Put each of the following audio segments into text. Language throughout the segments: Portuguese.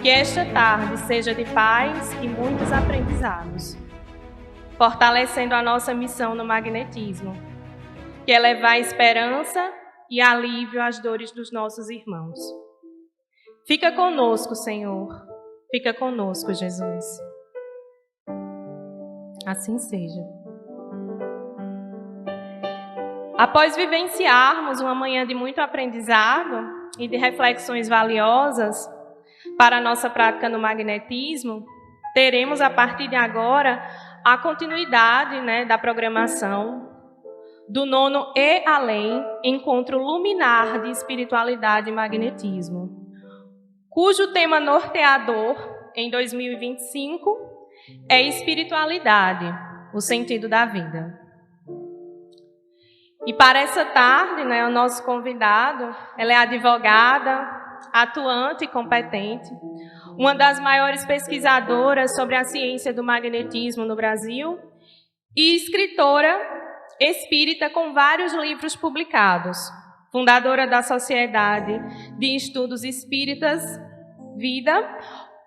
que esta tarde seja de paz e muitos aprendizados, fortalecendo a nossa missão no magnetismo, que é levar esperança e alívio às dores dos nossos irmãos. Fica conosco, Senhor. Fica conosco, Jesus. Assim seja. Após vivenciarmos uma manhã de muito aprendizado e de reflexões valiosas para a nossa prática no magnetismo, teremos a partir de agora a continuidade, da programação do 9º E Além, Encontro Luminar de Espiritualidade e Magnetismo, cujo tema norteador em 2025 é espiritualidade, o sentido da vida. E para essa tarde, o nosso convidado, ela é advogada, atuante e competente, uma das maiores pesquisadoras sobre a ciência do magnetismo no Brasil e escritora espírita com vários livros publicados, fundadora da Sociedade de Estudos Espíritas Vida,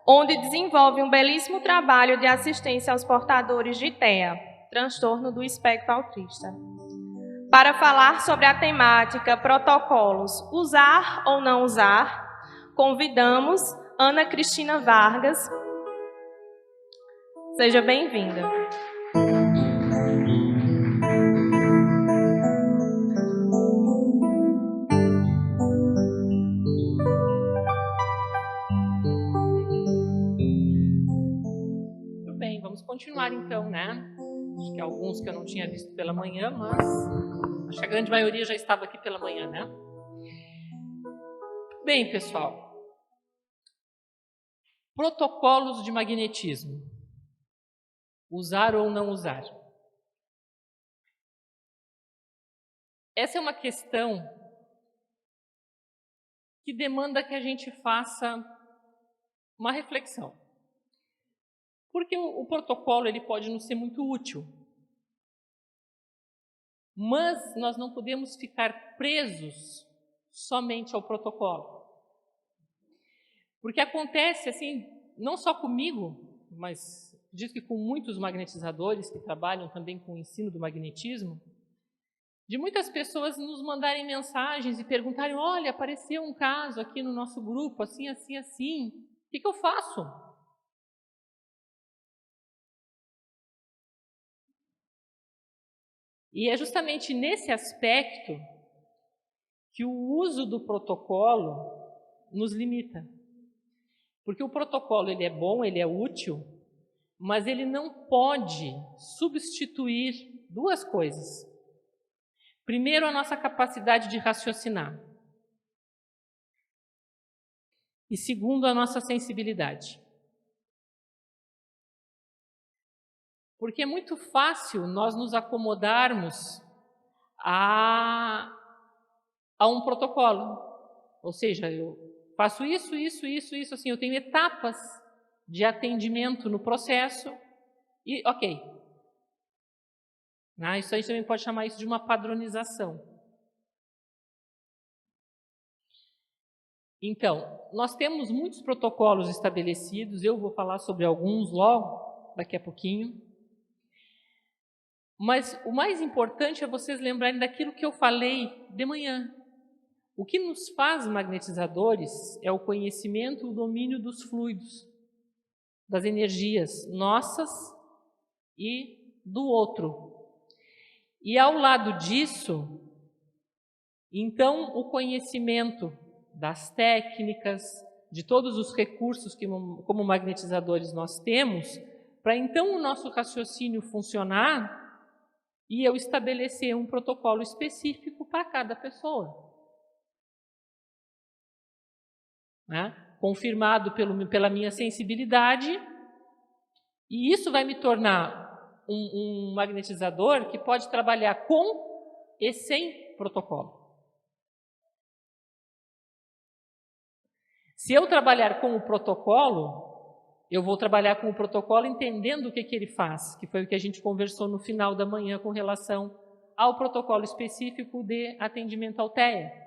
onde desenvolve um belíssimo trabalho de assistência aos portadores de TEA, transtorno do espectro autista. Para falar sobre a temática protocolos usar ou não usar, convidamos Ana Cristina Vargas. Seja bem-vinda. Muito bem, vamos continuar então, Acho que alguns que eu não tinha visto pela manhã, mas acho que a grande maioria já estava aqui pela manhã, Bem, pessoal. Protocolos de magnetismo. Usar ou não usar? Essa é uma questão que demanda que a gente faça uma reflexão. Porque o protocolo ele pode não ser muito útil. Mas nós não podemos ficar presos somente ao protocolo. Porque acontece assim, não só comigo, mas diz que com muitos magnetizadores que trabalham também com o ensino do magnetismo, de muitas pessoas nos mandarem mensagens e perguntarem: olha, apareceu um caso aqui no nosso grupo, assim, assim, assim, o que eu faço? E é justamente nesse aspecto que o uso do protocolo nos limita. Porque o protocolo ele é bom, ele é útil, mas ele não pode substituir duas coisas. Primeiro, a nossa capacidade de raciocinar. E segundo, a nossa sensibilidade. Porque é muito fácil nós nos acomodarmos a um protocolo. Ou seja, eu faço isso, assim, eu tenho etapas de atendimento no processo e ok. Isso a gente também pode chamar isso de uma padronização. Então, nós temos muitos protocolos estabelecidos, eu vou falar sobre alguns logo, daqui a pouquinho. Mas o mais importante é vocês lembrarem daquilo que eu falei de manhã. O que nos faz magnetizadores é o conhecimento e o domínio dos fluidos, das energias nossas e do outro. E ao lado disso, então, o conhecimento das técnicas, de todos os recursos que como magnetizadores nós temos, para então o nosso raciocínio funcionar e eu estabelecer um protocolo específico para cada pessoa. Confirmado pela minha sensibilidade, e isso vai me tornar um magnetizador que pode trabalhar com e sem protocolo. Se eu trabalhar com o protocolo, eu vou trabalhar com o protocolo entendendo o que ele faz, que foi o que a gente conversou no final da manhã com relação ao protocolo específico de atendimento ao TEA.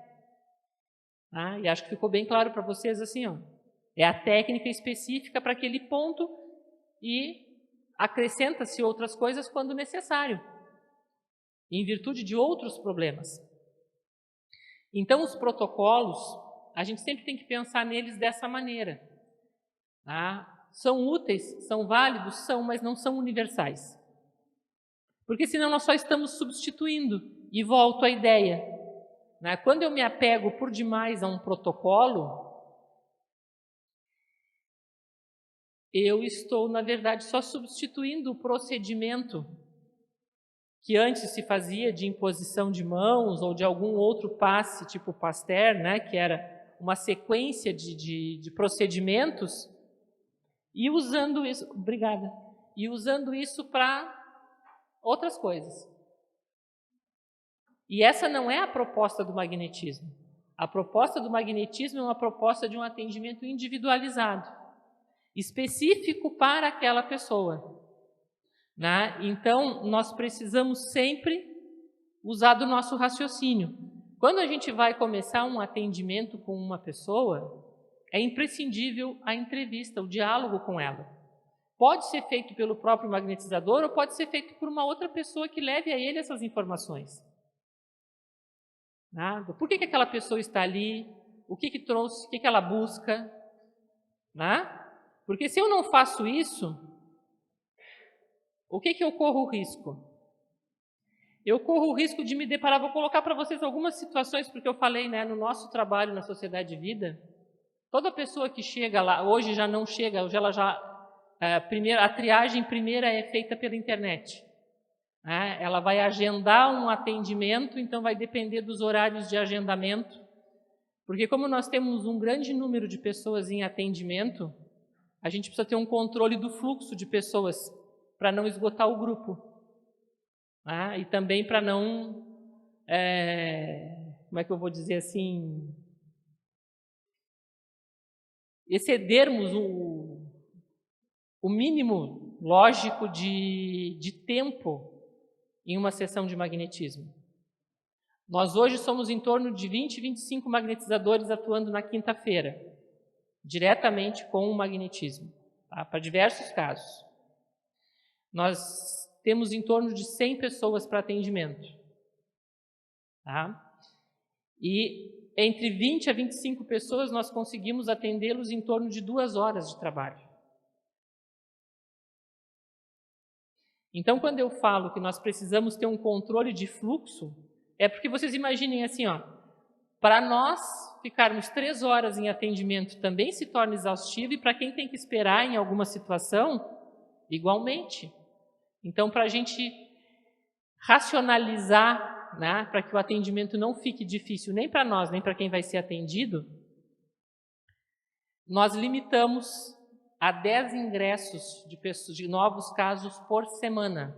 E acho que ficou bem claro para vocês assim, É a técnica específica para aquele ponto e acrescenta-se outras coisas quando necessário, em virtude de outros problemas. Então, os protocolos, a gente sempre tem que pensar neles dessa maneira. Tá? São úteis, são válidos, são, mas não são universais. Porque senão nós só estamos substituindo. E volto à ideia. Né? Quando eu me apego por demais a um protocolo, eu estou, na verdade, só substituindo o procedimento que antes se fazia de imposição de mãos ou de algum outro passe, tipo Pasteur, né? Que era uma sequência de procedimentos, e usando isso, obrigada, e usando isso para outras coisas. E essa não é a proposta do magnetismo. A proposta do magnetismo é uma proposta de um atendimento individualizado, específico para aquela pessoa. Né? Então, nós precisamos sempre usar do nosso raciocínio. Quando a gente vai começar um atendimento com uma pessoa, é imprescindível a entrevista, o diálogo com ela. Pode ser feito pelo próprio magnetizador ou pode ser feito por uma outra pessoa que leve a ele essas informações. Né? Por que aquela pessoa está ali? O que trouxe? O que ela busca? Né? Porque se eu não faço isso, o que eu corro o risco? Eu corro o risco de me deparar, vou colocar para vocês algumas situações, porque eu falei, né, no nosso trabalho na Sociedade de Vida, toda pessoa que chega lá, hoje já não chega, hoje ela já, a triagem primeira é feita pela internet. Né? Ela vai agendar um atendimento, então vai depender dos horários de agendamento, porque como nós temos um grande número de pessoas em atendimento, a gente precisa ter um controle do fluxo de pessoas, para não esgotar o grupo. Né? E também para não, como é que eu vou dizer assim, excedermos o mínimo lógico de tempo em uma sessão de magnetismo. Nós hoje somos em torno de 20, 25 magnetizadores atuando na quinta-feira, diretamente com o magnetismo, tá? Para diversos casos. Nós temos em torno de 100 pessoas para atendimento. Tá? E entre 20 a 25 pessoas nós conseguimos atendê-los em torno de 2 horas de trabalho. Então, quando eu falo que nós precisamos ter um controle de fluxo, é porque vocês imaginem assim, ó, para nós ficarmos 3 horas em atendimento também se torna exaustivo, e para quem tem que esperar em alguma situação, igualmente. Então, para a gente racionalizar, né, para que o atendimento não fique difícil nem para nós, nem para quem vai ser atendido, nós limitamos a 10 ingressos de novos casos por semana,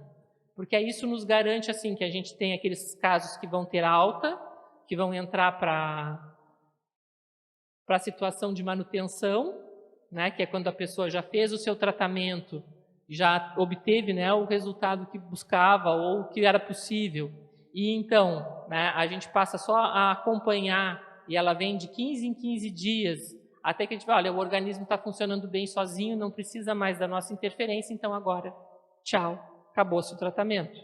porque isso nos garante assim, que a gente tem aqueles casos que vão ter alta, que vão entrar para a situação de manutenção, né, que é quando a pessoa já fez o seu tratamento, já obteve, né, o resultado que buscava ou o que era possível. E então, né, a gente passa só a acompanhar e ela vem de 15 em 15 dias, até que a gente vai, olha, o organismo está funcionando bem sozinho, não precisa mais da nossa interferência, então agora, tchau, acabou-se o tratamento.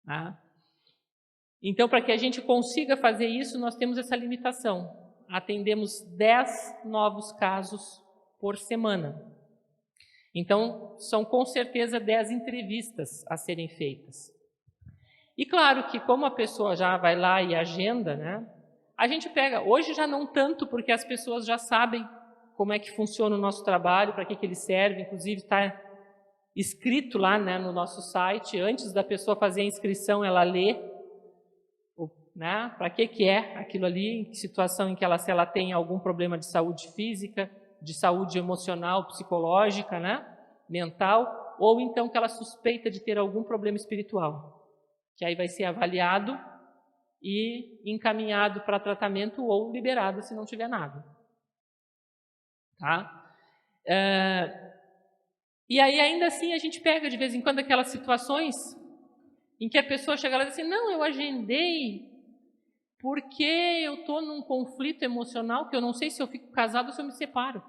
Tá? Então, para que a gente consiga fazer isso, nós temos essa limitação. Atendemos 10 novos casos por semana. Então, são com certeza 10 entrevistas a serem feitas. E claro que como a pessoa já vai lá e agenda, né, a gente pega, hoje já não tanto, porque as pessoas já sabem como é que funciona o nosso trabalho, para que ele serve, inclusive está escrito lá, né, no nosso site, antes da pessoa fazer a inscrição, ela lê, né, para que é aquilo ali, em que situação em que se ela tem algum problema de saúde física, de saúde emocional, psicológica, né, mental, ou então que ela suspeita de ter algum problema espiritual, que aí vai ser avaliado e encaminhado para tratamento ou liberado se não tiver nada. Tá? E aí ainda assim a gente pega de vez em quando aquelas situações em que a pessoa chega lá e diz assim, não, eu agendei porque eu estou num conflito emocional que eu não sei se eu fico casado ou se eu me separo.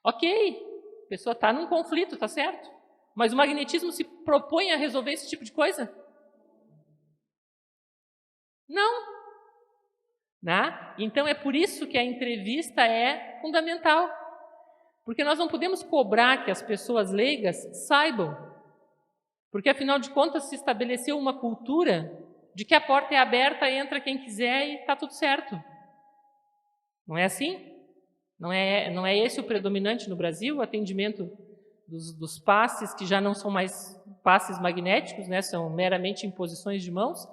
Ok, a pessoa está num conflito, está certo? Mas o magnetismo se propõe a resolver esse tipo de coisa? Não. Né? Então é por isso que a entrevista é fundamental. Porque nós não podemos cobrar que as pessoas leigas saibam. Porque afinal de contas se estabeleceu uma cultura de que a porta é aberta, entra quem quiser e está tudo certo. Não é assim? Não é esse o predominante no Brasil, o atendimento dos passes, que já não são mais passes magnéticos, né? São meramente imposições de mãos,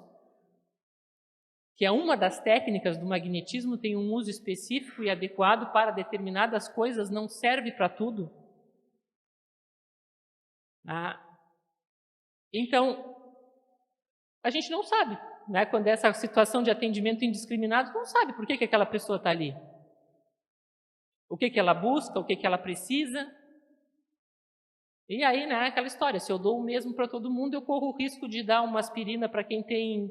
que é uma das técnicas do magnetismo, tem um uso específico e adequado para determinadas coisas, não serve para tudo. Então, a gente não sabe, né? Quando é essa situação de atendimento indiscriminado, não sabe por que aquela pessoa está ali. O que ela busca, o que ela precisa. E aí, né, aquela história, se eu dou o mesmo para todo mundo, eu corro o risco de dar uma aspirina para quem tem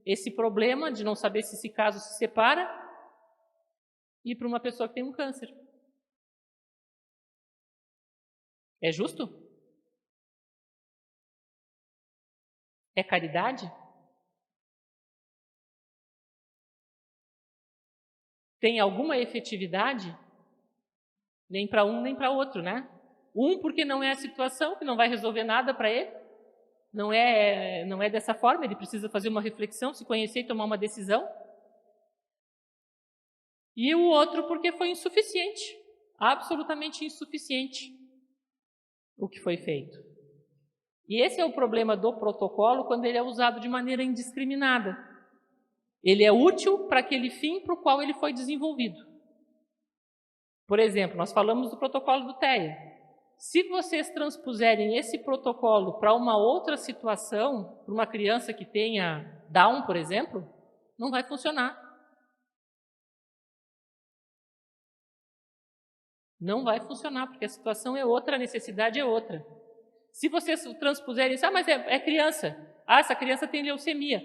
esse problema, de não saber se esse caso se separa, e para uma pessoa que tem um câncer. É justo? É caridade? Tem alguma efetividade? Nem para um, nem para outro, né? Um, porque não é a situação, que não vai resolver nada para ele. Não é dessa forma, ele precisa fazer uma reflexão, se conhecer e tomar uma decisão. E o outro porque foi insuficiente, absolutamente insuficiente o que foi feito. E esse é o problema do protocolo quando ele é usado de maneira indiscriminada. Ele é útil para aquele fim para o qual ele foi desenvolvido. Por exemplo, nós falamos do protocolo do TEA. Se vocês transpuserem esse protocolo para uma outra situação, para uma criança que tenha Down, por exemplo, não vai funcionar. Não vai funcionar, porque a situação é outra, a necessidade é outra. Se vocês transpuserem isso, mas é criança. Essa criança tem leucemia.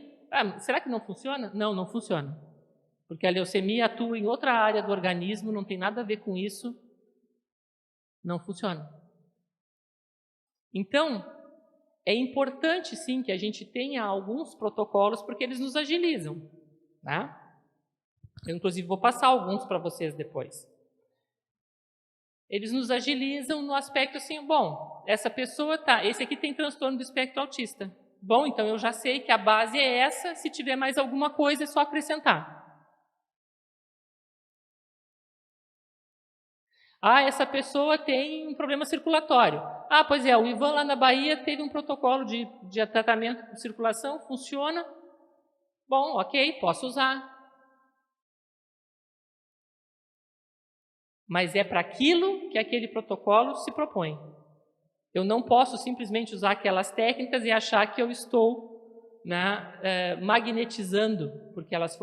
Será que não funciona? Não, não funciona. Porque a leucemia atua em outra área do organismo, não tem nada a ver com isso. Não funciona. Então, é importante, sim, que a gente tenha alguns protocolos, porque eles nos agilizam. Tá? Eu, inclusive, vou passar alguns para vocês depois. Eles nos agilizam no aspecto assim, bom, essa pessoa esse aqui tem transtorno do espectro autista. Bom, então eu já sei que a base é essa, se tiver mais alguma coisa é só acrescentar. Essa pessoa tem um problema circulatório. Pois é, o Ivan lá na Bahia teve um protocolo de tratamento de circulação, funciona. Bom, ok, posso usar. Mas é para aquilo que aquele protocolo se propõe. Eu não posso simplesmente usar aquelas técnicas e achar que eu estou magnetizando, porque elas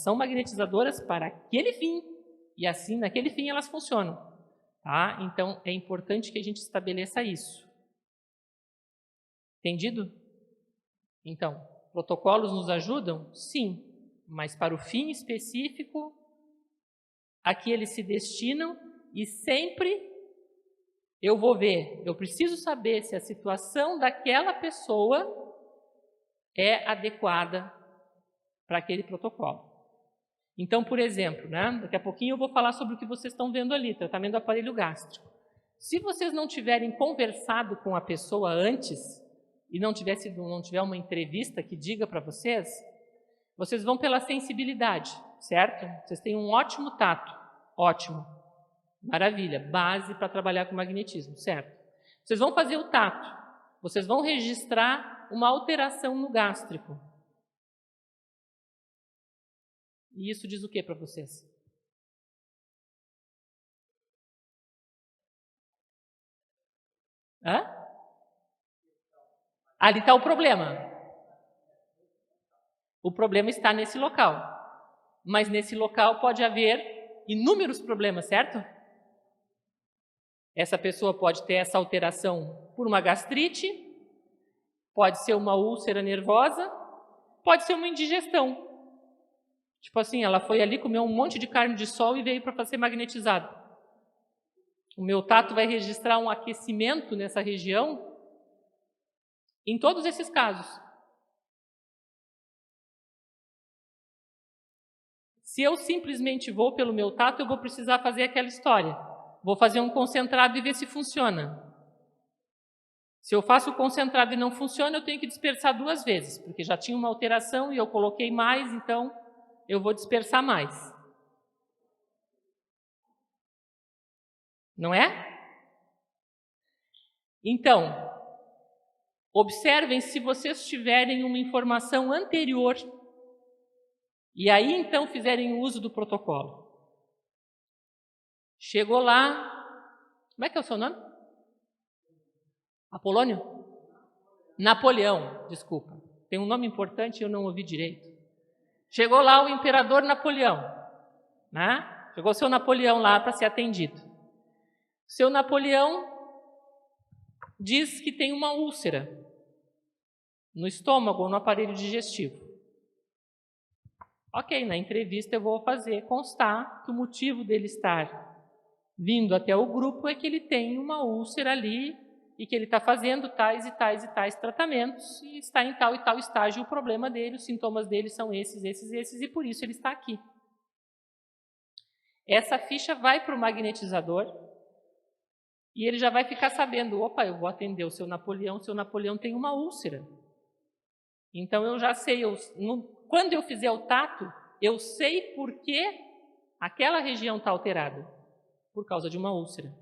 são magnetizadoras para aquele fim. E assim, naquele fim, elas funcionam. Tá? Então, é importante que a gente estabeleça isso. Entendido? Então, protocolos nos ajudam? Sim, mas para o fim específico a que eles se destinam, e sempre eu vou ver, eu preciso saber se a situação daquela pessoa é adequada para aquele protocolo. Então, por exemplo, daqui a pouquinho eu vou falar sobre o que vocês estão vendo ali, tratamento do aparelho gástrico. Se vocês não tiverem conversado com a pessoa antes, e não tiver uma entrevista que diga para vocês, vocês vão pela sensibilidade, certo? Vocês têm um ótimo tato, ótimo, maravilha, base para trabalhar com magnetismo, certo? Vocês vão fazer o tato, vocês vão registrar uma alteração no gástrico. E isso diz o que para vocês? Ali está o problema. O problema está nesse local. Mas nesse local pode haver inúmeros problemas, certo? Essa pessoa pode ter essa alteração por uma gastrite, pode ser uma úlcera nervosa, pode ser uma indigestão. Tipo assim, ela foi ali, comeu um monte de carne de sol e veio para ser magnetizada. O meu tato vai registrar um aquecimento nessa região em todos esses casos. Se eu simplesmente vou pelo meu tato, eu vou precisar fazer aquela história. Vou fazer um concentrado e ver se funciona. Se eu faço o concentrado e não funciona, eu tenho que dispersar 2 vezes, porque já tinha uma alteração e eu coloquei mais, então eu vou dispersar mais. Não é? Então, observem se vocês tiverem uma informação anterior e aí então fizerem uso do protocolo. Chegou lá, como é que é o seu nome? Apolônio? Napoleão, desculpa. Tem um nome importante e eu não ouvi direito. Chegou lá o imperador Napoleão, né? Chegou o seu Napoleão lá para ser atendido. Seu Napoleão diz que tem uma úlcera no estômago ou no aparelho digestivo. Ok, na entrevista eu vou fazer constar que o motivo dele estar vindo até o grupo é que ele tem uma úlcera ali e que ele está fazendo tais e tais e tais tratamentos e está em tal e tal estágio o problema dele, os sintomas dele são esses e por isso ele está aqui. Essa ficha vai para o magnetizador e ele já vai ficar sabendo, opa, eu vou atender o seu Napoleão tem uma úlcera. Então eu já sei, quando eu fizer o tato, eu sei por que aquela região está alterada, por causa de uma úlcera.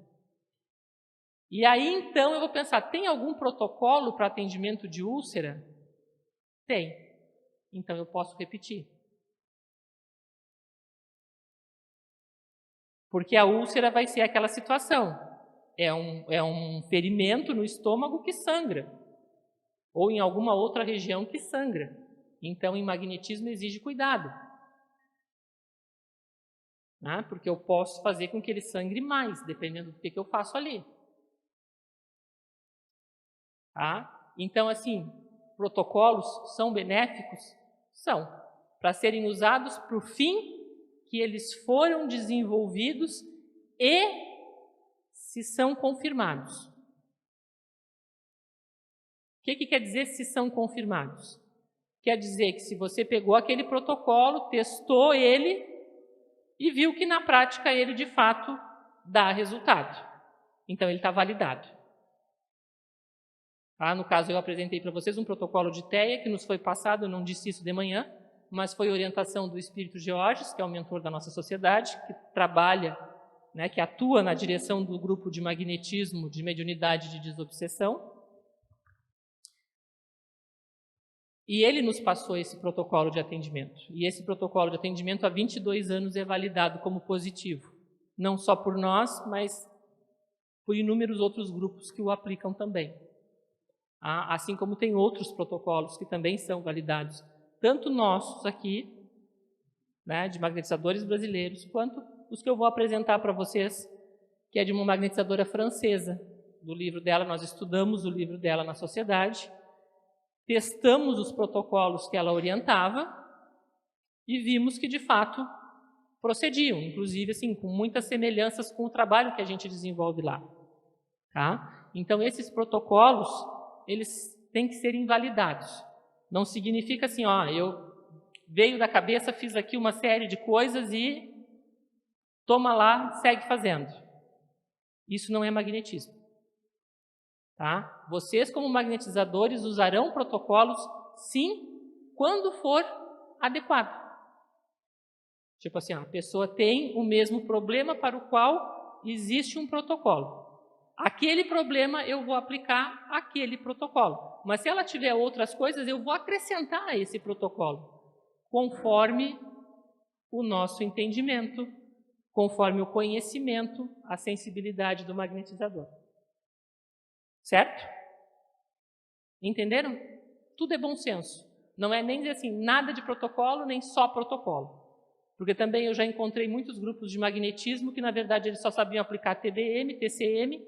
E aí então eu vou pensar, tem algum protocolo para atendimento de úlcera? Tem. Então eu posso repetir. Porque a úlcera vai ser aquela situação. É um ferimento no estômago que sangra. Ou em alguma outra região que sangra. Então, em magnetismo exige cuidado. Porque eu posso fazer com que ele sangre mais, dependendo do que eu faço ali. Então, assim, protocolos são benéficos? São. Para serem usados para o fim que eles foram desenvolvidos e se são confirmados. O que quer dizer se são confirmados? Quer dizer que se você pegou aquele protocolo, testou ele e viu que na prática ele de fato dá resultado. Então ele está validado. No caso eu apresentei para vocês um protocolo de TEA que nos foi passado, eu não disse isso de manhã, mas foi orientação do Espírito Georges, que é o mentor da nossa sociedade, que trabalha, que atua na direção do grupo de magnetismo, de mediunidade e de desobsessão. E ele nos passou esse protocolo de atendimento. E esse protocolo de atendimento há 22 anos é validado como positivo. Não só por nós, mas por inúmeros outros grupos que o aplicam também. Assim como tem outros protocolos que também são validados, tanto nossos aqui, de magnetizadores brasileiros, quanto os que eu vou apresentar para vocês, que é de uma magnetizadora francesa. Do livro dela, nós estudamos o livro dela na sociedade, testamos os protocolos que ela orientava e vimos que, de fato, procediam, inclusive assim, com muitas semelhanças com o trabalho que a gente desenvolve lá. Então, esses protocolos, eles têm que ser invalidados. Não significa assim, eu veio da cabeça, fiz aqui uma série de coisas e toma lá, segue fazendo. Isso não é magnetismo. Vocês, como magnetizadores, usarão protocolos, sim, quando for adequado. Tipo assim, a pessoa tem o mesmo problema para o qual existe um protocolo. Aquele problema eu vou aplicar aquele protocolo. Mas se ela tiver outras coisas, eu vou acrescentar a esse protocolo, conforme o nosso entendimento, conforme o conhecimento, a sensibilidade do magnetizador. Certo? Entenderam? Tudo é bom senso. Não é nem dizer assim, nada de protocolo, nem só protocolo. Porque também eu já encontrei muitos grupos de magnetismo que, na verdade, eles só sabiam aplicar TDM, TCM,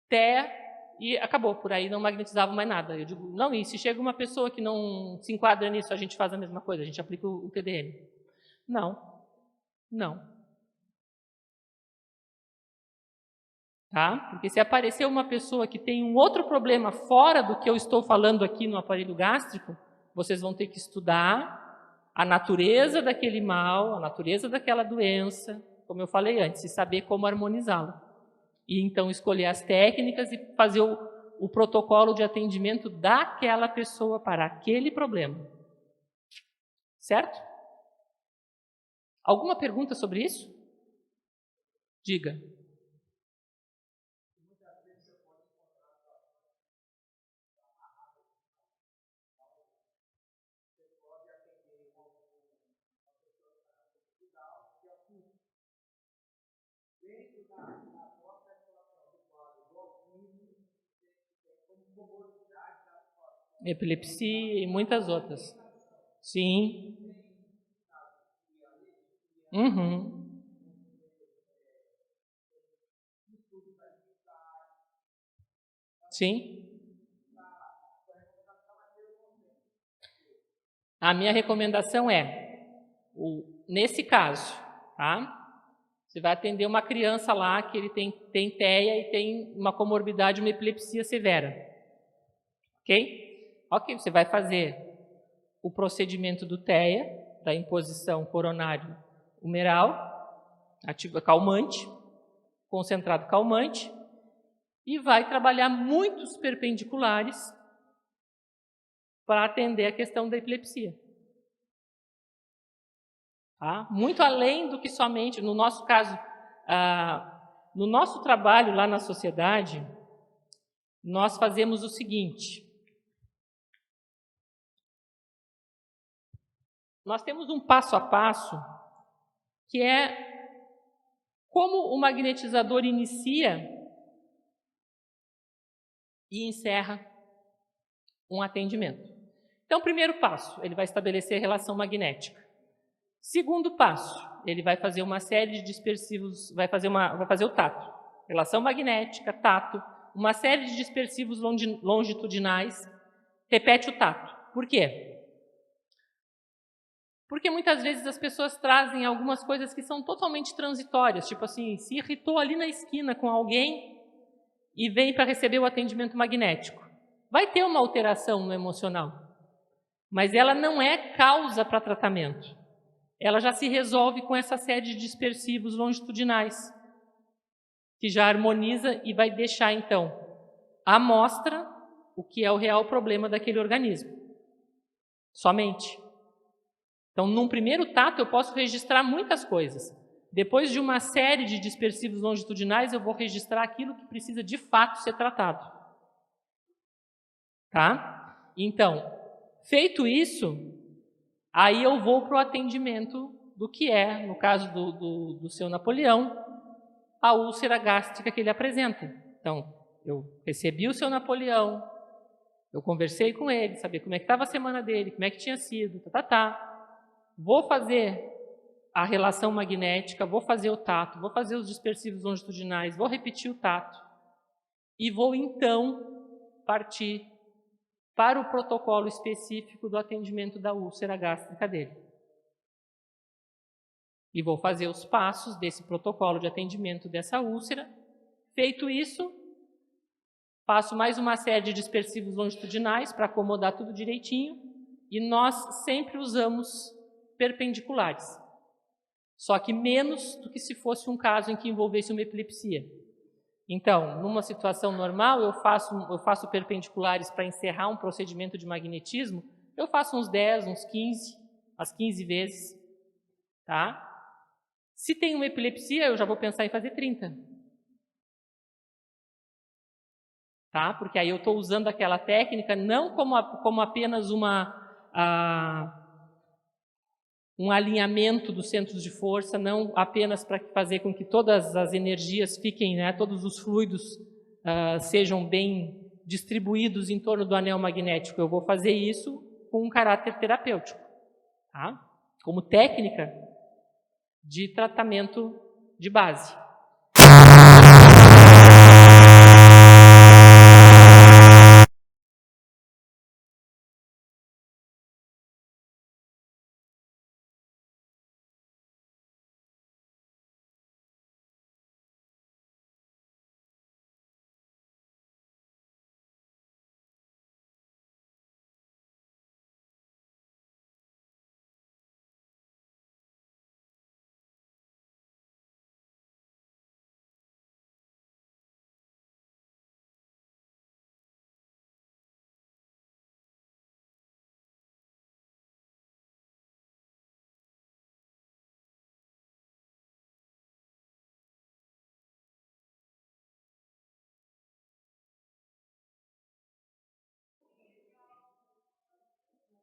TEA e acabou. Por aí não magnetizavam mais nada. Eu digo, não, e se chega uma pessoa que não se enquadra nisso, a gente faz a mesma coisa, a gente aplica o TDM. Não. Tá? Porque se aparecer uma pessoa que tem um outro problema fora do que eu estou falando aqui no aparelho gástrico, vocês vão ter que estudar a natureza daquele mal, a natureza daquela doença, como eu falei antes, e saber como harmonizá-la. E então escolher as técnicas e fazer o protocolo de atendimento daquela pessoa para aquele problema. Certo? Alguma pergunta sobre isso? Diga. Epilepsia e muitas outras. Sim. Uhum. Sim. A minha recomendação é, nesse caso, tá? Você vai atender uma criança lá que ele tem TEA e tem uma comorbidade, uma epilepsia severa. Ok? Ok, você vai fazer o procedimento do TEA, da imposição coronário humeral, ativa calmante, concentrado calmante, e vai trabalhar muitos perpendiculares para atender a questão da epilepsia. Tá? Muito além do que somente, no nosso caso, no nosso trabalho lá na sociedade, nós fazemos o seguinte. Nós temos um passo a passo que é como o magnetizador inicia e encerra um atendimento. Então, primeiro passo, ele vai estabelecer a relação magnética. Segundo passo, ele vai fazer uma série de dispersivos, vai fazer o tato. Relação magnética, tato, uma série de dispersivos longitudinais, repete o tato. Por quê? Porque muitas vezes as pessoas trazem algumas coisas que são totalmente transitórias, tipo assim, se irritou ali na esquina com alguém e vem para receber o atendimento magnético. Vai ter uma alteração no emocional, mas ela não é causa para tratamento. Ela já se resolve com essa série de dispersivos longitudinais, que já harmoniza e vai deixar, então, à mostra o que é o real problema daquele organismo. Somente. Então, num primeiro tato, eu posso registrar muitas coisas. Depois de uma série de dispersivos longitudinais, eu vou registrar aquilo que precisa de fato ser tratado. Tá? Então, feito isso, aí eu vou para o atendimento do que é, no caso do seu Napoleão, a úlcera gástrica que ele apresenta. Então, eu recebi o seu Napoleão, eu conversei com ele, saber como é que estava a semana dele, como é que tinha sido, Vou fazer a relação magnética, vou fazer o tato, vou fazer os dispersivos longitudinais, vou repetir o tato e vou então partir para o protocolo específico do atendimento da úlcera gástrica dele. E vou fazer os passos desse protocolo de atendimento dessa úlcera. Feito isso, faço mais uma série de dispersivos longitudinais para acomodar tudo direitinho e nós sempre usamos perpendiculares. Só que menos do que se fosse um caso em que envolvesse uma epilepsia. Então, numa situação normal, eu faço perpendiculares para encerrar um procedimento de magnetismo, eu faço uns 10, uns 15, as 15 vezes. Tá? Se tem uma epilepsia, eu já vou pensar em fazer 30. Tá? Porque aí eu estou usando aquela técnica não como apenas um alinhamento dos centros de força, não apenas para fazer com que todas as energias fiquem, todos os fluidos sejam bem distribuídos em torno do anel magnético. Eu vou fazer isso com um caráter terapêutico, tá? Como técnica de tratamento de base.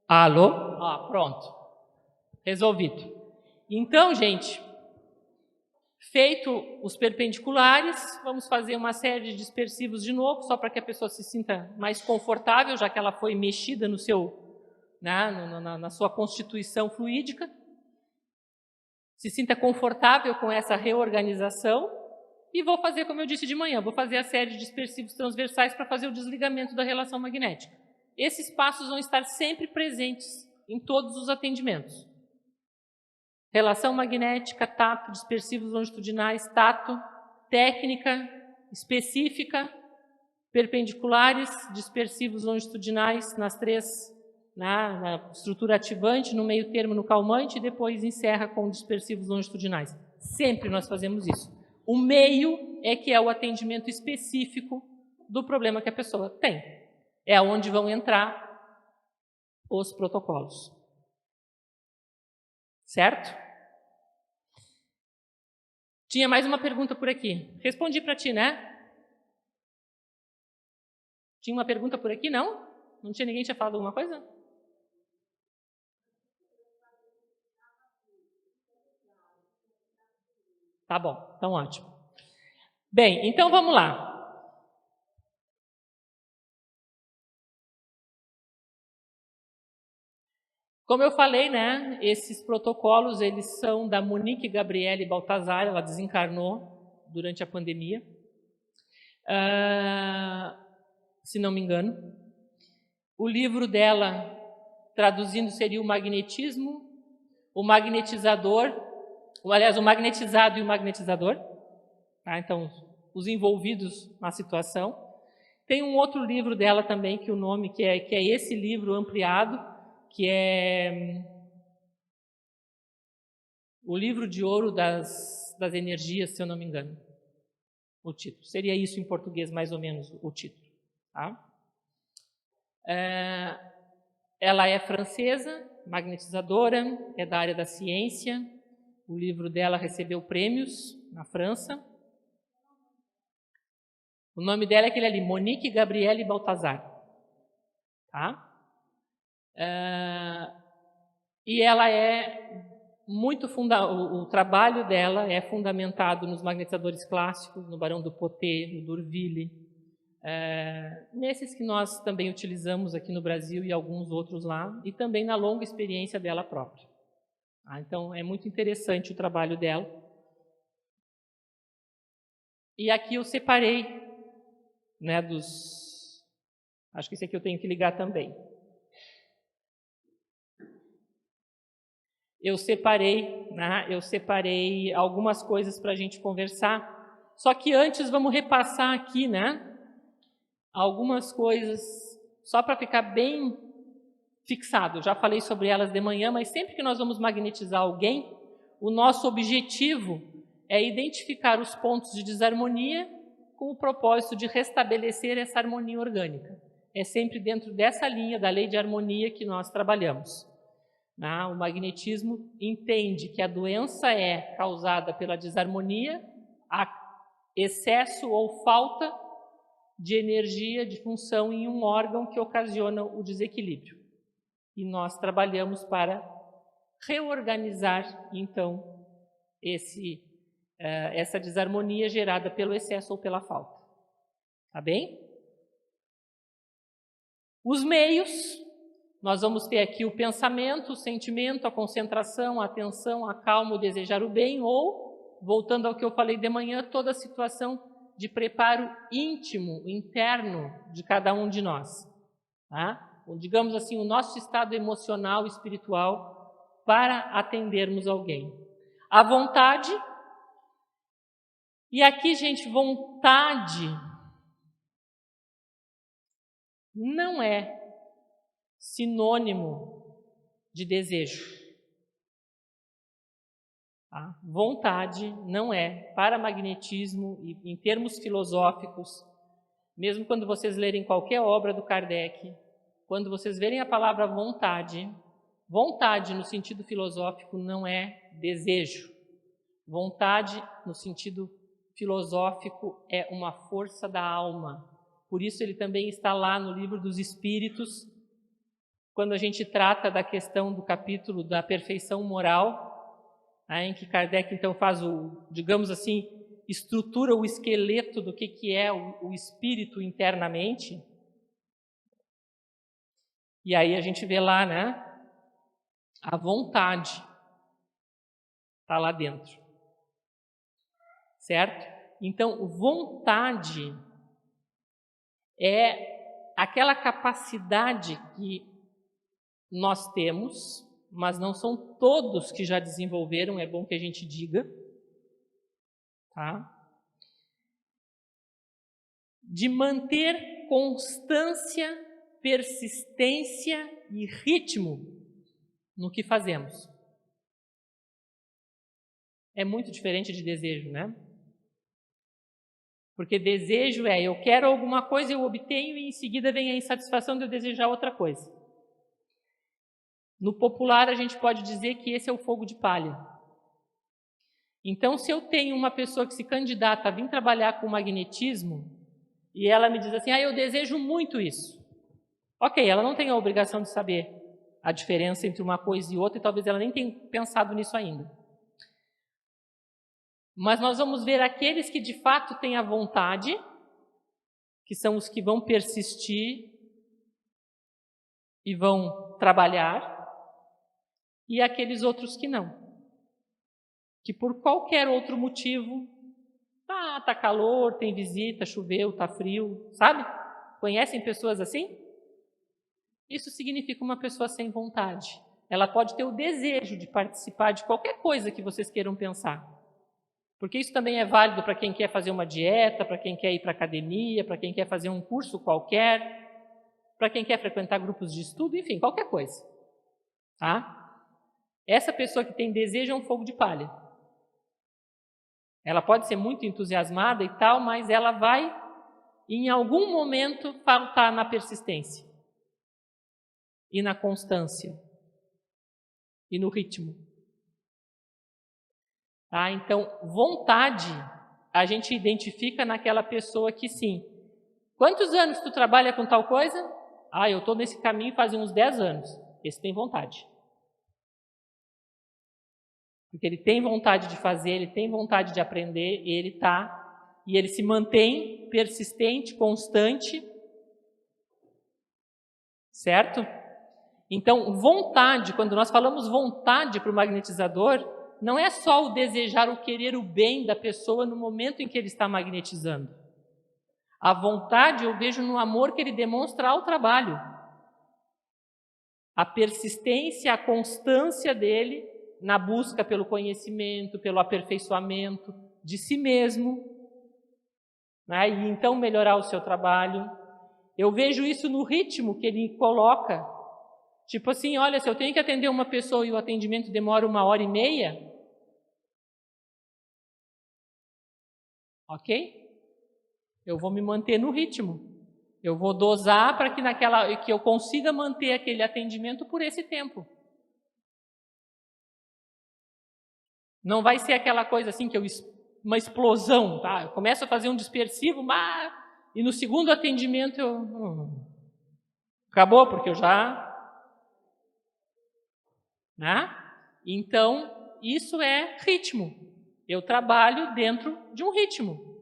Alô? Pronto. Resolvido. Então, gente, feito os perpendiculares, vamos fazer uma série de dispersivos de novo, só para que a pessoa se sinta mais confortável, já que ela foi mexida no seu, na sua constituição fluídica. Se sinta confortável com essa reorganização. E vou fazer, como eu disse de manhã, vou fazer a série de dispersivos transversais para fazer o desligamento da relação magnética. Esses passos vão estar sempre presentes em todos os atendimentos. Relação magnética, tato, dispersivos longitudinais, tato, técnica específica, perpendiculares, dispersivos longitudinais nas três, na estrutura ativante, no meio termo, no calmante, e depois encerra com dispersivos longitudinais. Sempre nós fazemos isso. O meio é que é o atendimento específico do problema que a pessoa tem. É onde vão entrar os protocolos. Certo? Tinha mais uma pergunta por aqui. Respondi para ti, né? Tinha uma pergunta por aqui, não? Não tinha ninguém que tinha falado alguma coisa? Tá bom, então ótimo. Bem, então vamos lá. Como eu falei, né, esses protocolos, eles são da Monique Gabriele Baltazar, ela desencarnou durante a pandemia, se não me engano. O livro dela, traduzindo, seria o magnetismo, o magnetizador, aliás, o magnetizado e o magnetizador, tá? Então, os envolvidos na situação. Tem um outro livro dela também, que o nome, que é esse livro ampliado, que é o livro de ouro das energias, se eu não me engano, o título. Seria isso em português, mais ou menos, o título. Tá? Ela é francesa, magnetizadora, é da área da ciência. O livro dela recebeu prêmios na França. O nome dela é aquele ali, Monique Gabriele Baltazar. Tá? E ela é muito o trabalho dela é fundamentado nos magnetizadores clássicos, no Barão do Poté, no D'Urville, nesses que nós também utilizamos aqui no Brasil e alguns outros lá, e também na longa experiência dela própria. Então, é muito interessante o trabalho dela. E aqui eu separei, né, acho que esse aqui eu tenho que ligar também. Eu separei algumas coisas para a gente conversar. Só que antes vamos repassar aqui, né? Algumas coisas, só para ficar bem fixado. Eu já falei sobre elas de manhã, mas sempre que nós vamos magnetizar alguém, o nosso objetivo é identificar os pontos de desarmonia com o propósito de restabelecer essa harmonia orgânica. É sempre dentro dessa linha da lei de harmonia que nós trabalhamos. O magnetismo entende que a doença é causada pela desarmonia, excesso ou falta de energia, de função em um órgão que ocasiona o desequilíbrio. E nós trabalhamos para reorganizar, então, essa desarmonia gerada pelo excesso ou pela falta. Tá bem? Os meios, nós vamos ter aqui o pensamento, o sentimento, a concentração, a atenção, a calma, o desejar o bem, ou, voltando ao que eu falei de manhã, toda a situação de preparo íntimo, interno de cada um de nós. Tá? Ou, digamos assim, o nosso estado emocional e espiritual para atendermos alguém. A vontade, e aqui, gente, vontade não é sinônimo de desejo. Tá? Vontade não é, para magnetismo e em termos filosóficos, mesmo quando vocês lerem qualquer obra do Kardec, quando vocês verem a palavra vontade, vontade no sentido filosófico não é desejo. Vontade no sentido filosófico é uma força da alma. Por isso ele também está lá no Livro dos Espíritos, quando a gente trata da questão do capítulo da perfeição moral, em que Kardec então faz digamos assim, estrutura o esqueleto do que é o espírito internamente. E aí a gente vê lá, né? A vontade está lá dentro. Certo? Então, vontade é aquela capacidade que nós temos, mas não são todos que já desenvolveram, é bom que a gente diga, tá? De manter constância, persistência e ritmo no que fazemos. É muito diferente de desejo, né? Porque desejo eu quero alguma coisa, eu obtenho e em seguida vem a insatisfação de eu desejar outra coisa. No popular, a gente pode dizer que esse é o fogo de palha. Então, se eu tenho uma pessoa que se candidata a vir trabalhar com magnetismo e ela me diz assim, eu desejo muito isso. Ok, ela não tem a obrigação de saber a diferença entre uma coisa e outra e talvez ela nem tenha pensado nisso ainda. Mas nós vamos ver aqueles que de fato têm a vontade, que são os que vão persistir e vão trabalhar, e aqueles outros que não. Que por qualquer outro motivo, tá calor, tem visita, choveu, tá frio, sabe? Conhecem pessoas assim? Isso significa uma pessoa sem vontade. Ela pode ter o desejo de participar de qualquer coisa que vocês queiram pensar. Porque isso também é válido para quem quer fazer uma dieta, para quem quer ir para a academia, para quem quer fazer um curso qualquer, para quem quer frequentar grupos de estudo, enfim, qualquer coisa. Tá? Essa pessoa que tem desejo é um fogo de palha. Ela pode ser muito entusiasmada e tal, mas ela vai, em algum momento, faltar na persistência. E na constância. E no ritmo. Tá? Então, vontade, a gente identifica naquela pessoa que sim. Quantos anos tu trabalha com tal coisa? Eu estou nesse caminho faz uns 10 anos. Esse tem vontade. Porque ele tem vontade de fazer, ele tem vontade de aprender, e ele se mantém persistente, constante. Certo? Então, vontade, quando nós falamos vontade para o magnetizador, não é só o desejar, o querer o bem da pessoa no momento em que ele está magnetizando. A vontade eu vejo no amor que ele demonstra ao trabalho. A persistência, a constância dele na busca pelo conhecimento, pelo aperfeiçoamento de si mesmo, né? E então melhorar o seu trabalho. Eu vejo isso no ritmo que ele coloca. Tipo assim, olha, se eu tenho que atender uma pessoa e o atendimento demora 1h30, ok? Eu vou me manter no ritmo. Eu vou dosar para que eu consiga manter aquele atendimento por esse tempo. Não vai ser aquela coisa assim uma explosão, tá? Eu começo a fazer um dispersivo, e no segundo atendimento acabou, porque eu já... Né? Então, isso é ritmo. Eu trabalho dentro de um ritmo.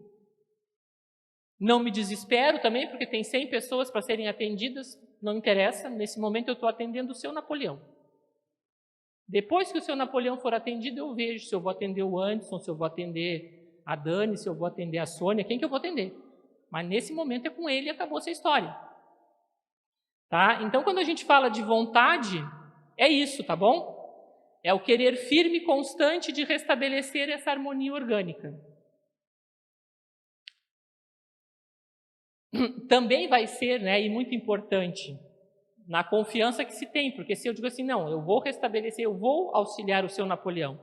Não me desespero também, porque tem 100 pessoas para serem atendidas, não interessa. Nesse momento eu estou atendendo o seu Napoleão. Depois que o seu Napoleão for atendido, eu vejo se eu vou atender o Anderson, se eu vou atender a Dani, se eu vou atender a Sônia, quem que eu vou atender. Mas nesse momento é com ele e acabou essa história. Tá? Então, quando a gente fala de vontade, é isso, tá bom? É o querer firme e constante de restabelecer essa harmonia orgânica. Também vai ser, e muito importante, na confiança que se tem, porque se eu digo assim, não, eu vou restabelecer, eu vou auxiliar o seu Napoleão,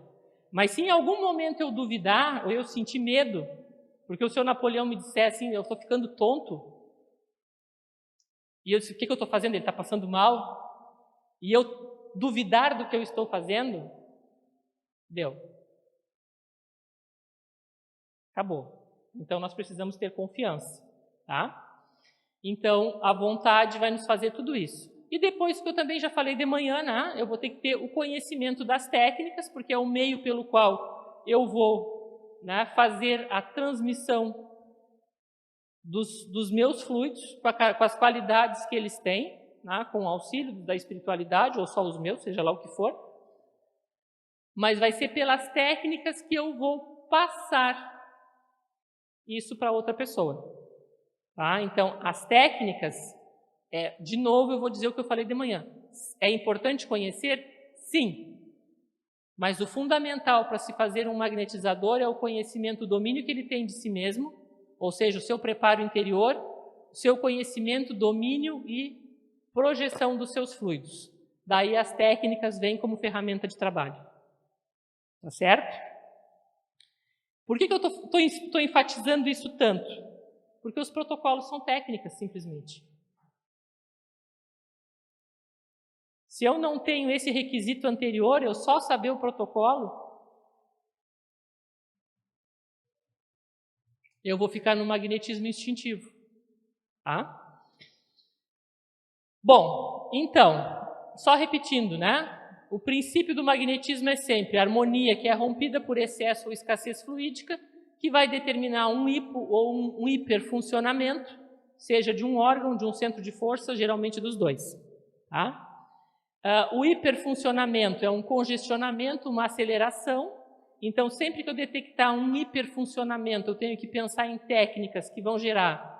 mas se em algum momento eu duvidar, ou eu sentir medo, porque o seu Napoleão me disser assim, eu estou ficando tonto, e eu disse, o que eu estou fazendo? Ele está passando mal, e eu duvidar do que eu estou fazendo, deu. Acabou. Então, nós precisamos ter confiança, tá? Então, a vontade vai nos fazer tudo isso. E depois, que eu também já falei de manhã, né, eu vou ter que ter o conhecimento das técnicas, porque é o meio pelo qual eu vou, né, fazer a transmissão dos meus fluidos, com as qualidades que eles têm, né, com o auxílio da espiritualidade, ou só os meus, seja lá o que for. Mas vai ser pelas técnicas que eu vou passar isso para outra pessoa. Tá? Então, as técnicas, de novo eu vou dizer o que eu falei de manhã. É importante conhecer? Sim. Mas o fundamental para se fazer um magnetizador é o conhecimento, o domínio que ele tem de si mesmo, ou seja, o seu preparo interior, o seu conhecimento, domínio e projeção dos seus fluidos. Daí as técnicas vêm como ferramenta de trabalho. Tá certo? Por que eu estou enfatizando isso tanto? Porque os protocolos são técnicas, simplesmente. Se eu não tenho esse requisito anterior, eu só saber o protocolo, eu vou ficar no magnetismo instintivo. Tá? Bom, então, só repetindo, né? O princípio do magnetismo é sempre a harmonia que é rompida por excesso ou escassez fluídica, que vai determinar um hipo ou um hiperfuncionamento, seja de um órgão, de um centro de força, geralmente dos dois. Tá? O hiperfuncionamento é um congestionamento, uma aceleração. Então, sempre que eu detectar um hiperfuncionamento, eu tenho que pensar em técnicas que vão gerar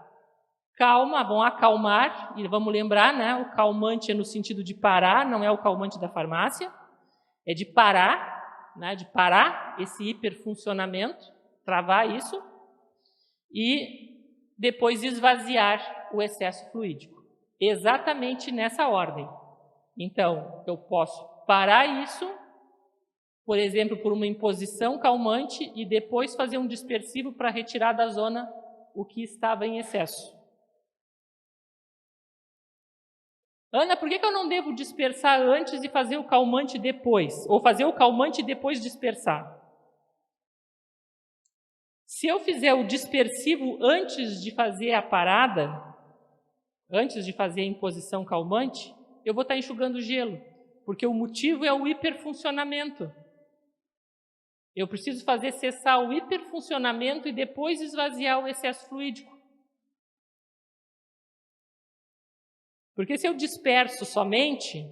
calma, vão acalmar, e vamos lembrar, né, o calmante é no sentido de parar, não é o calmante da farmácia, é de parar, né, de parar esse hiperfuncionamento, travar isso, e depois esvaziar o excesso fluídico. Exatamente nessa ordem. Então, eu posso parar isso, por exemplo, por uma imposição calmante, e depois fazer um dispersivo para retirar da zona o que estava em excesso. Ana, por que eu não devo dispersar antes e fazer o calmante depois? Ou fazer o calmante e depois dispersar? Se eu fizer o dispersivo antes de fazer a parada, antes de fazer a imposição calmante, eu vou estar enxugando gelo, porque o motivo é o hiperfuncionamento. Eu preciso fazer cessar o hiperfuncionamento e depois esvaziar o excesso fluídico. Porque se eu disperso somente,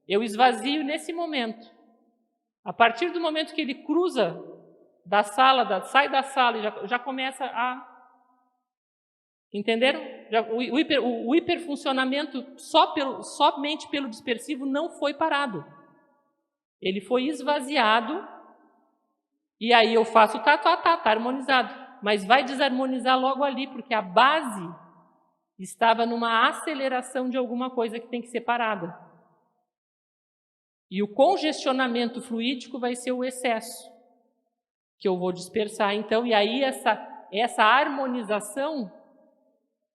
eu esvazio nesse momento. A partir do momento que ele cruza da sala, sai da sala e já começa a... Entenderam? O hiperfuncionamento somente pelo dispersivo não foi parado. Ele foi esvaziado e aí eu faço tá harmonizado. Mas vai desarmonizar logo ali, porque a base estava numa aceleração de alguma coisa que tem que ser parada. E o congestionamento fluídico vai ser o excesso, que eu vou dispersar. Então, e aí essa harmonização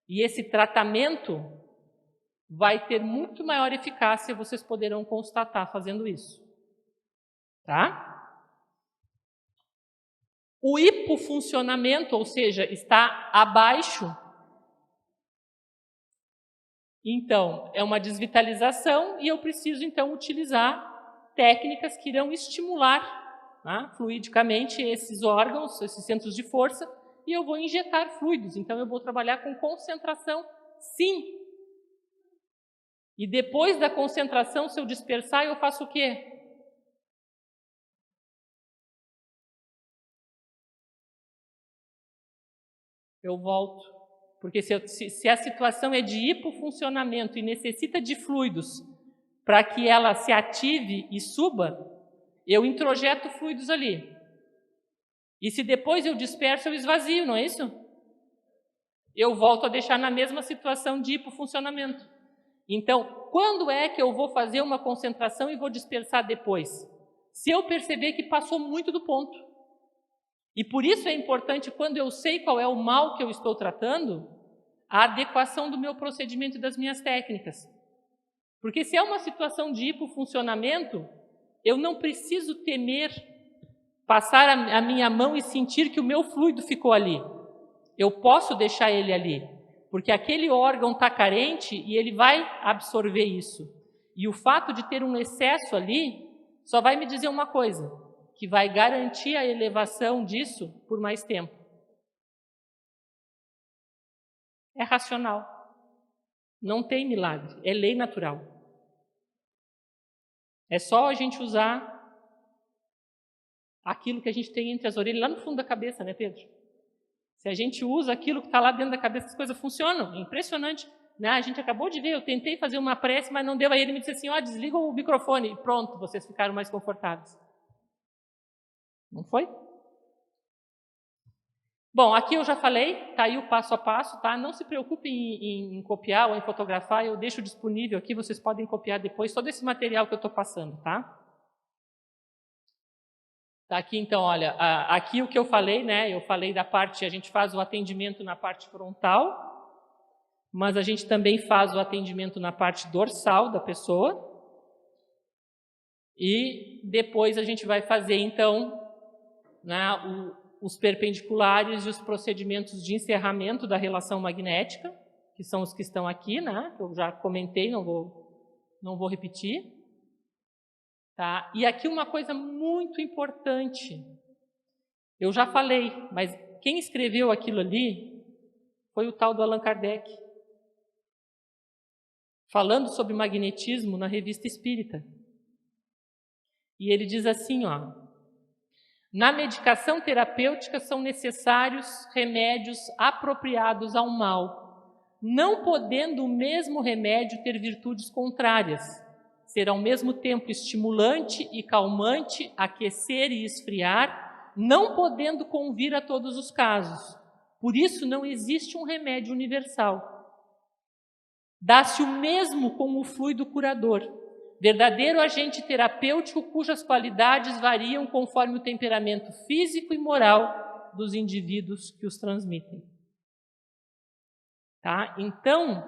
e esse tratamento vai ter muito maior eficácia, vocês poderão constatar fazendo isso. Tá? O hipofuncionamento, ou seja, está abaixo. Então, é uma desvitalização e eu preciso, então, utilizar técnicas que irão estimular, né, fluidicamente esses órgãos, esses centros de força, e eu vou injetar fluidos. Então, eu vou trabalhar com concentração, sim. E depois da concentração, se eu dispersar, eu faço o quê? Eu volto. Porque se a situação é de hipofuncionamento e necessita de fluidos para que ela se ative e suba, eu introjeto fluidos ali. E se depois eu disperso, eu esvazio, não é isso? Eu volto a deixar na mesma situação de hipofuncionamento. Então, quando é que eu vou fazer uma concentração e vou dispersar depois? Se eu perceber que passou muito do ponto. E por isso é importante, quando eu sei qual é o mal que eu estou tratando, a adequação do meu procedimento e das minhas técnicas. Porque se é uma situação de hipofuncionamento, eu não preciso temer passar a minha mão e sentir que o meu fluido ficou ali. Eu posso deixar ele ali. Porque aquele órgão está carente e ele vai absorver isso. E o fato de ter um excesso ali só vai me dizer uma coisa, que vai garantir a elevação disso por mais tempo. É racional. Não tem milagre, é lei natural. É só a gente usar aquilo que a gente tem entre as orelhas, lá no fundo da cabeça, né, Pedro? Se a gente usa aquilo que está lá dentro da cabeça, as coisas funcionam. É impressionante. Né? A gente acabou de ver, eu tentei fazer uma prece, mas não deu. Aí ele me disse assim, desliga o microfone. E pronto, vocês ficaram mais confortáveis. Não foi? Bom, aqui eu já falei, está aí o passo a passo, tá? Não se preocupem em copiar ou em fotografar, eu deixo disponível aqui, vocês podem copiar depois todo esse material que eu estou passando, tá? Tá aqui então, olha, aqui o que eu falei, né? Eu falei da parte, a gente faz o atendimento na parte frontal, mas a gente também faz o atendimento na parte dorsal da pessoa. E depois a gente vai fazer então, né, os perpendiculares e os procedimentos de encerramento da relação magnética, que são os que estão aqui, né? Que eu já comentei, não vou repetir. Tá? E aqui uma coisa muito importante. Eu já falei, mas quem escreveu aquilo ali foi o tal do Allan Kardec, falando sobre magnetismo na Revista Espírita. E ele diz assim, na medicação terapêutica são necessários remédios apropriados ao mal, não podendo o mesmo remédio ter virtudes contrárias, ser ao mesmo tempo estimulante e calmante, aquecer e esfriar, não podendo convir a todos os casos. Por isso não existe um remédio universal. Dá-se o mesmo com o fluido curador, verdadeiro agente terapêutico cujas qualidades variam conforme o temperamento físico e moral dos indivíduos que os transmitem. Tá? Então,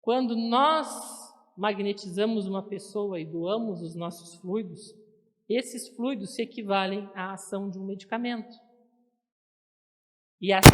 quando nós magnetizamos uma pessoa e doamos os nossos fluidos, esses fluidos se equivalem à ação de um medicamento. E assim,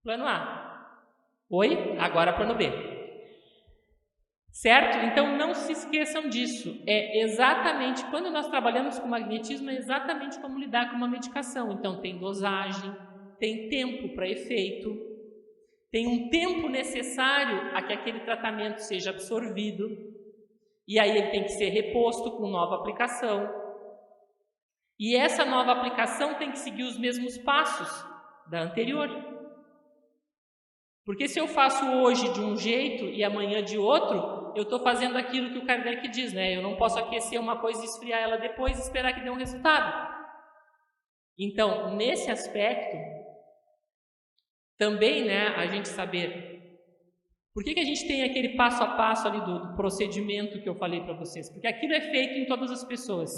plano A. Oi? Agora plano B. Certo? Então não se esqueçam disso. É exatamente, quando nós trabalhamos com magnetismo, é exatamente como lidar com uma medicação. Então tem dosagem, tem tempo para efeito, tem um tempo necessário a que aquele tratamento seja absorvido, e aí ele tem que ser reposto com nova aplicação. E essa nova aplicação tem que seguir os mesmos passos da anterior. Porque se eu faço hoje de um jeito e amanhã de outro, eu estou fazendo aquilo que o Kardec diz, né? Eu não posso aquecer uma coisa e esfriar ela depois e esperar que dê um resultado. Então, nesse aspecto, também, né, a gente saber por que a gente tem aquele passo a passo ali do procedimento que eu falei para vocês. Porque aquilo é feito em todas as pessoas.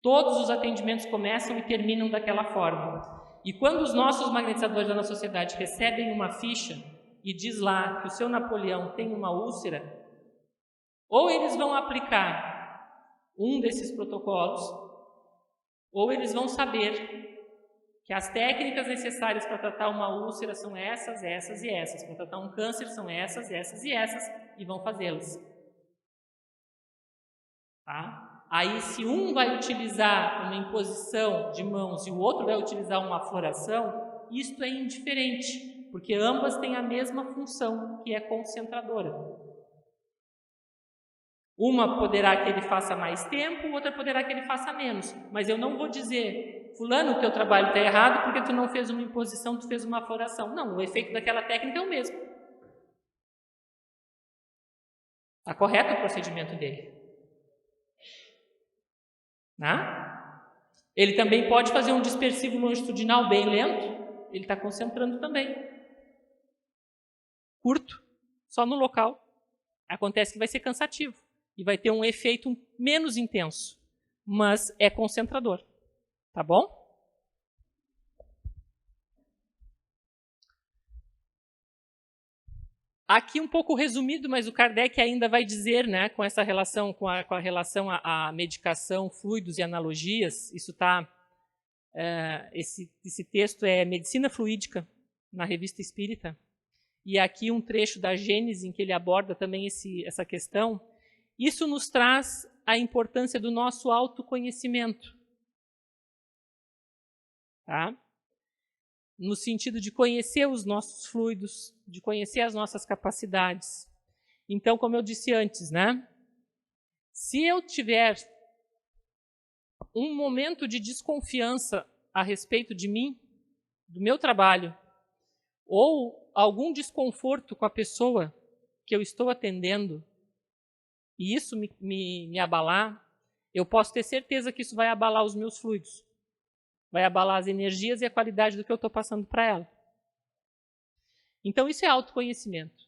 Todos os atendimentos começam e terminam daquela forma. E quando os nossos magnetizadores da nossa sociedade recebem uma ficha e diz lá que o seu Napoleão tem uma úlcera, ou eles vão aplicar um desses protocolos, ou eles vão saber que as técnicas necessárias para tratar uma úlcera são essas, essas e essas. Para tratar um câncer são essas, essas e essas, e vão fazê-las. Tá? Aí, se um vai utilizar uma imposição de mãos e o outro vai utilizar uma floração, isto é indiferente, porque ambas têm a mesma função, que é concentradora. Uma poderá que ele faça mais tempo, outra poderá que ele faça menos. Mas eu não vou dizer, fulano, o teu trabalho está errado porque tu não fez uma imposição, tu fez uma floração. Não, o efeito daquela técnica é o mesmo. Está correto o procedimento dele. Ele também pode fazer um dispersivo longitudinal bem lento, ele está concentrando também. Curto, só no local. Acontece que vai ser cansativo e vai ter um efeito menos intenso, mas é concentrador. Tá bom? Aqui um pouco resumido, mas o Kardec ainda vai dizer, né, com essa relação, com a relação à medicação, fluidos e analogias, isso está, esse texto é Medicina Fluídica, na Revista Espírita, e aqui um trecho da Gênese em que ele aborda também essa questão. Isso nos traz a importância do nosso autoconhecimento, tá? No sentido de conhecer os nossos fluidos, de conhecer as nossas capacidades. Então, como eu disse antes, né? Se eu tiver um momento de desconfiança a respeito de mim, do meu trabalho, ou algum desconforto com a pessoa que eu estou atendendo, e isso me abalar, eu posso ter certeza que isso vai abalar os meus fluidos. Vai abalar as energias e a qualidade do que eu estou passando para ela. Então, isso é autoconhecimento.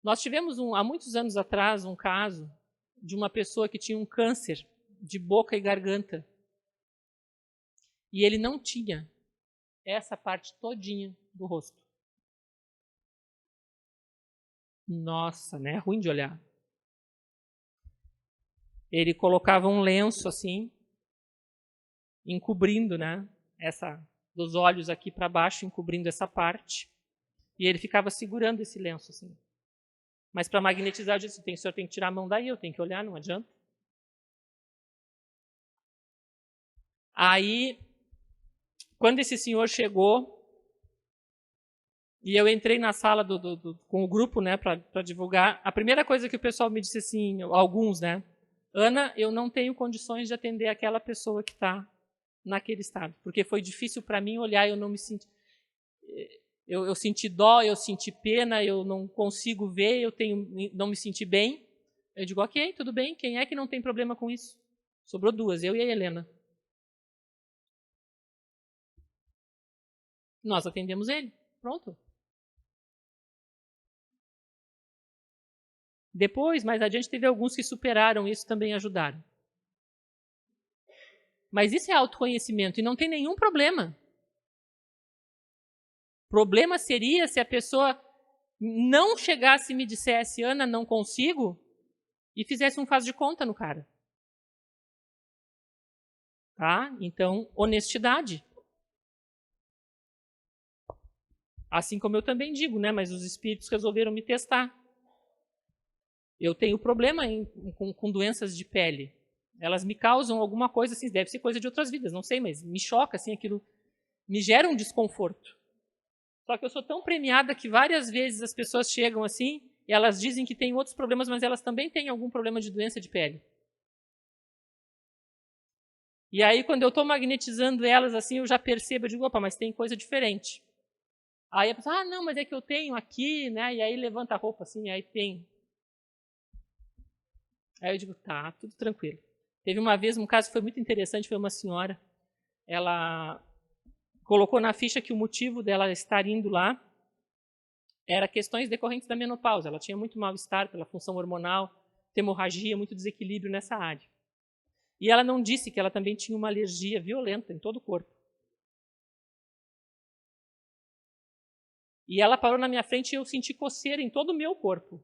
Nós tivemos, há muitos anos atrás, um caso de uma pessoa que tinha um câncer de boca e garganta. E ele não tinha essa parte todinha do rosto. Nossa, né? É ruim de olhar. Ele colocava um lenço assim, encobrindo, né, dos olhos aqui para baixo, encobrindo essa parte, e ele ficava segurando esse lenço assim. Mas para magnetizar, eu disse, o senhor tem que tirar a mão daí, eu tenho que olhar, não adianta. Aí, quando esse senhor chegou, e eu entrei na sala com o grupo, né, para divulgar, a primeira coisa que o pessoal me disse assim, alguns, né, Ana, eu não tenho condições de atender aquela pessoa que está naquele estado, porque foi difícil para mim olhar, eu não me senti, eu senti dó, eu senti pena, eu não consigo ver, não me senti bem. Eu digo, ok, tudo bem, quem é que não tem problema com isso? Sobrou duas, eu e a Helena. Nós atendemos ele, pronto. Depois, mais adiante, teve alguns que superaram isso, também ajudaram. Mas isso é autoconhecimento e não tem nenhum problema. Problema seria se a pessoa não chegasse e me dissesse, Ana, não consigo, e fizesse um faz de conta no cara. Tá? Então, honestidade. Assim como eu também digo, né? Mas os espíritos resolveram me testar. Eu tenho problema com doenças de pele. Elas me causam alguma coisa assim, deve ser coisa de outras vidas, não sei, mas me choca assim, aquilo me gera um desconforto. Só que eu sou tão premiada que várias vezes as pessoas chegam assim e elas dizem que têm outros problemas, mas elas também têm algum problema de doença de pele. E aí, quando eu estou magnetizando elas assim, eu já percebo, eu digo, opa, mas tem coisa diferente. Aí a pessoa, não, mas é que eu tenho aqui, né? E aí levanta a roupa assim, aí tem. Aí eu digo, tá, tudo tranquilo. Teve uma vez um caso que foi muito interessante, foi uma senhora, ela colocou na ficha que o motivo dela estar indo lá era questões decorrentes da menopausa. Ela tinha muito mal-estar pela função hormonal, hemorragia, muito desequilíbrio nessa área. E ela não disse que ela também tinha uma alergia violenta em todo o corpo. E ela parou na minha frente e eu senti coceira em todo o meu corpo.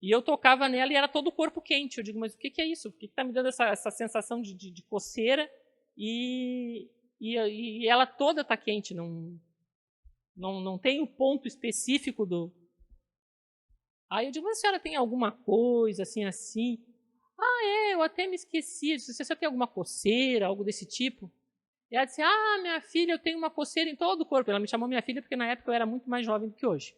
E eu tocava nela e era todo o corpo quente. Eu digo, mas o que é isso? Por que está me dando essa sensação de coceira? E ela toda está quente. Não tem o ponto específico do... Aí eu digo, mas a senhora tem alguma coisa assim, assim? Ah, eu até me esqueci. Se você tem alguma coceira, algo desse tipo. E ela disse, minha filha, eu tenho uma coceira em todo o corpo. Ela me chamou minha filha porque na época eu era muito mais jovem do que hoje.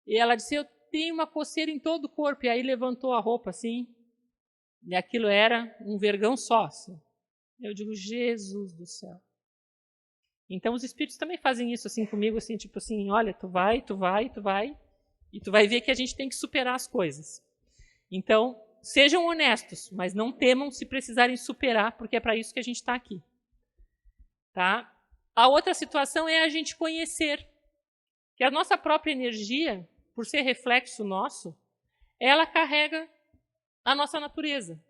E ela disse, eu tenho uma coceira em todo o corpo. E aí levantou a roupa assim, e aquilo era um vergão só. Assim. Eu digo, Jesus do céu. Então os espíritos também fazem isso assim comigo, assim, tipo assim, olha, tu vai, e tu vai ver que a gente tem que superar as coisas. Então, sejam honestos, mas não temam se precisarem superar, porque é para isso que a gente está aqui. Tá? A outra situação é a gente conhecer que a nossa própria energia, por ser reflexo nosso, ela carrega a nossa natureza.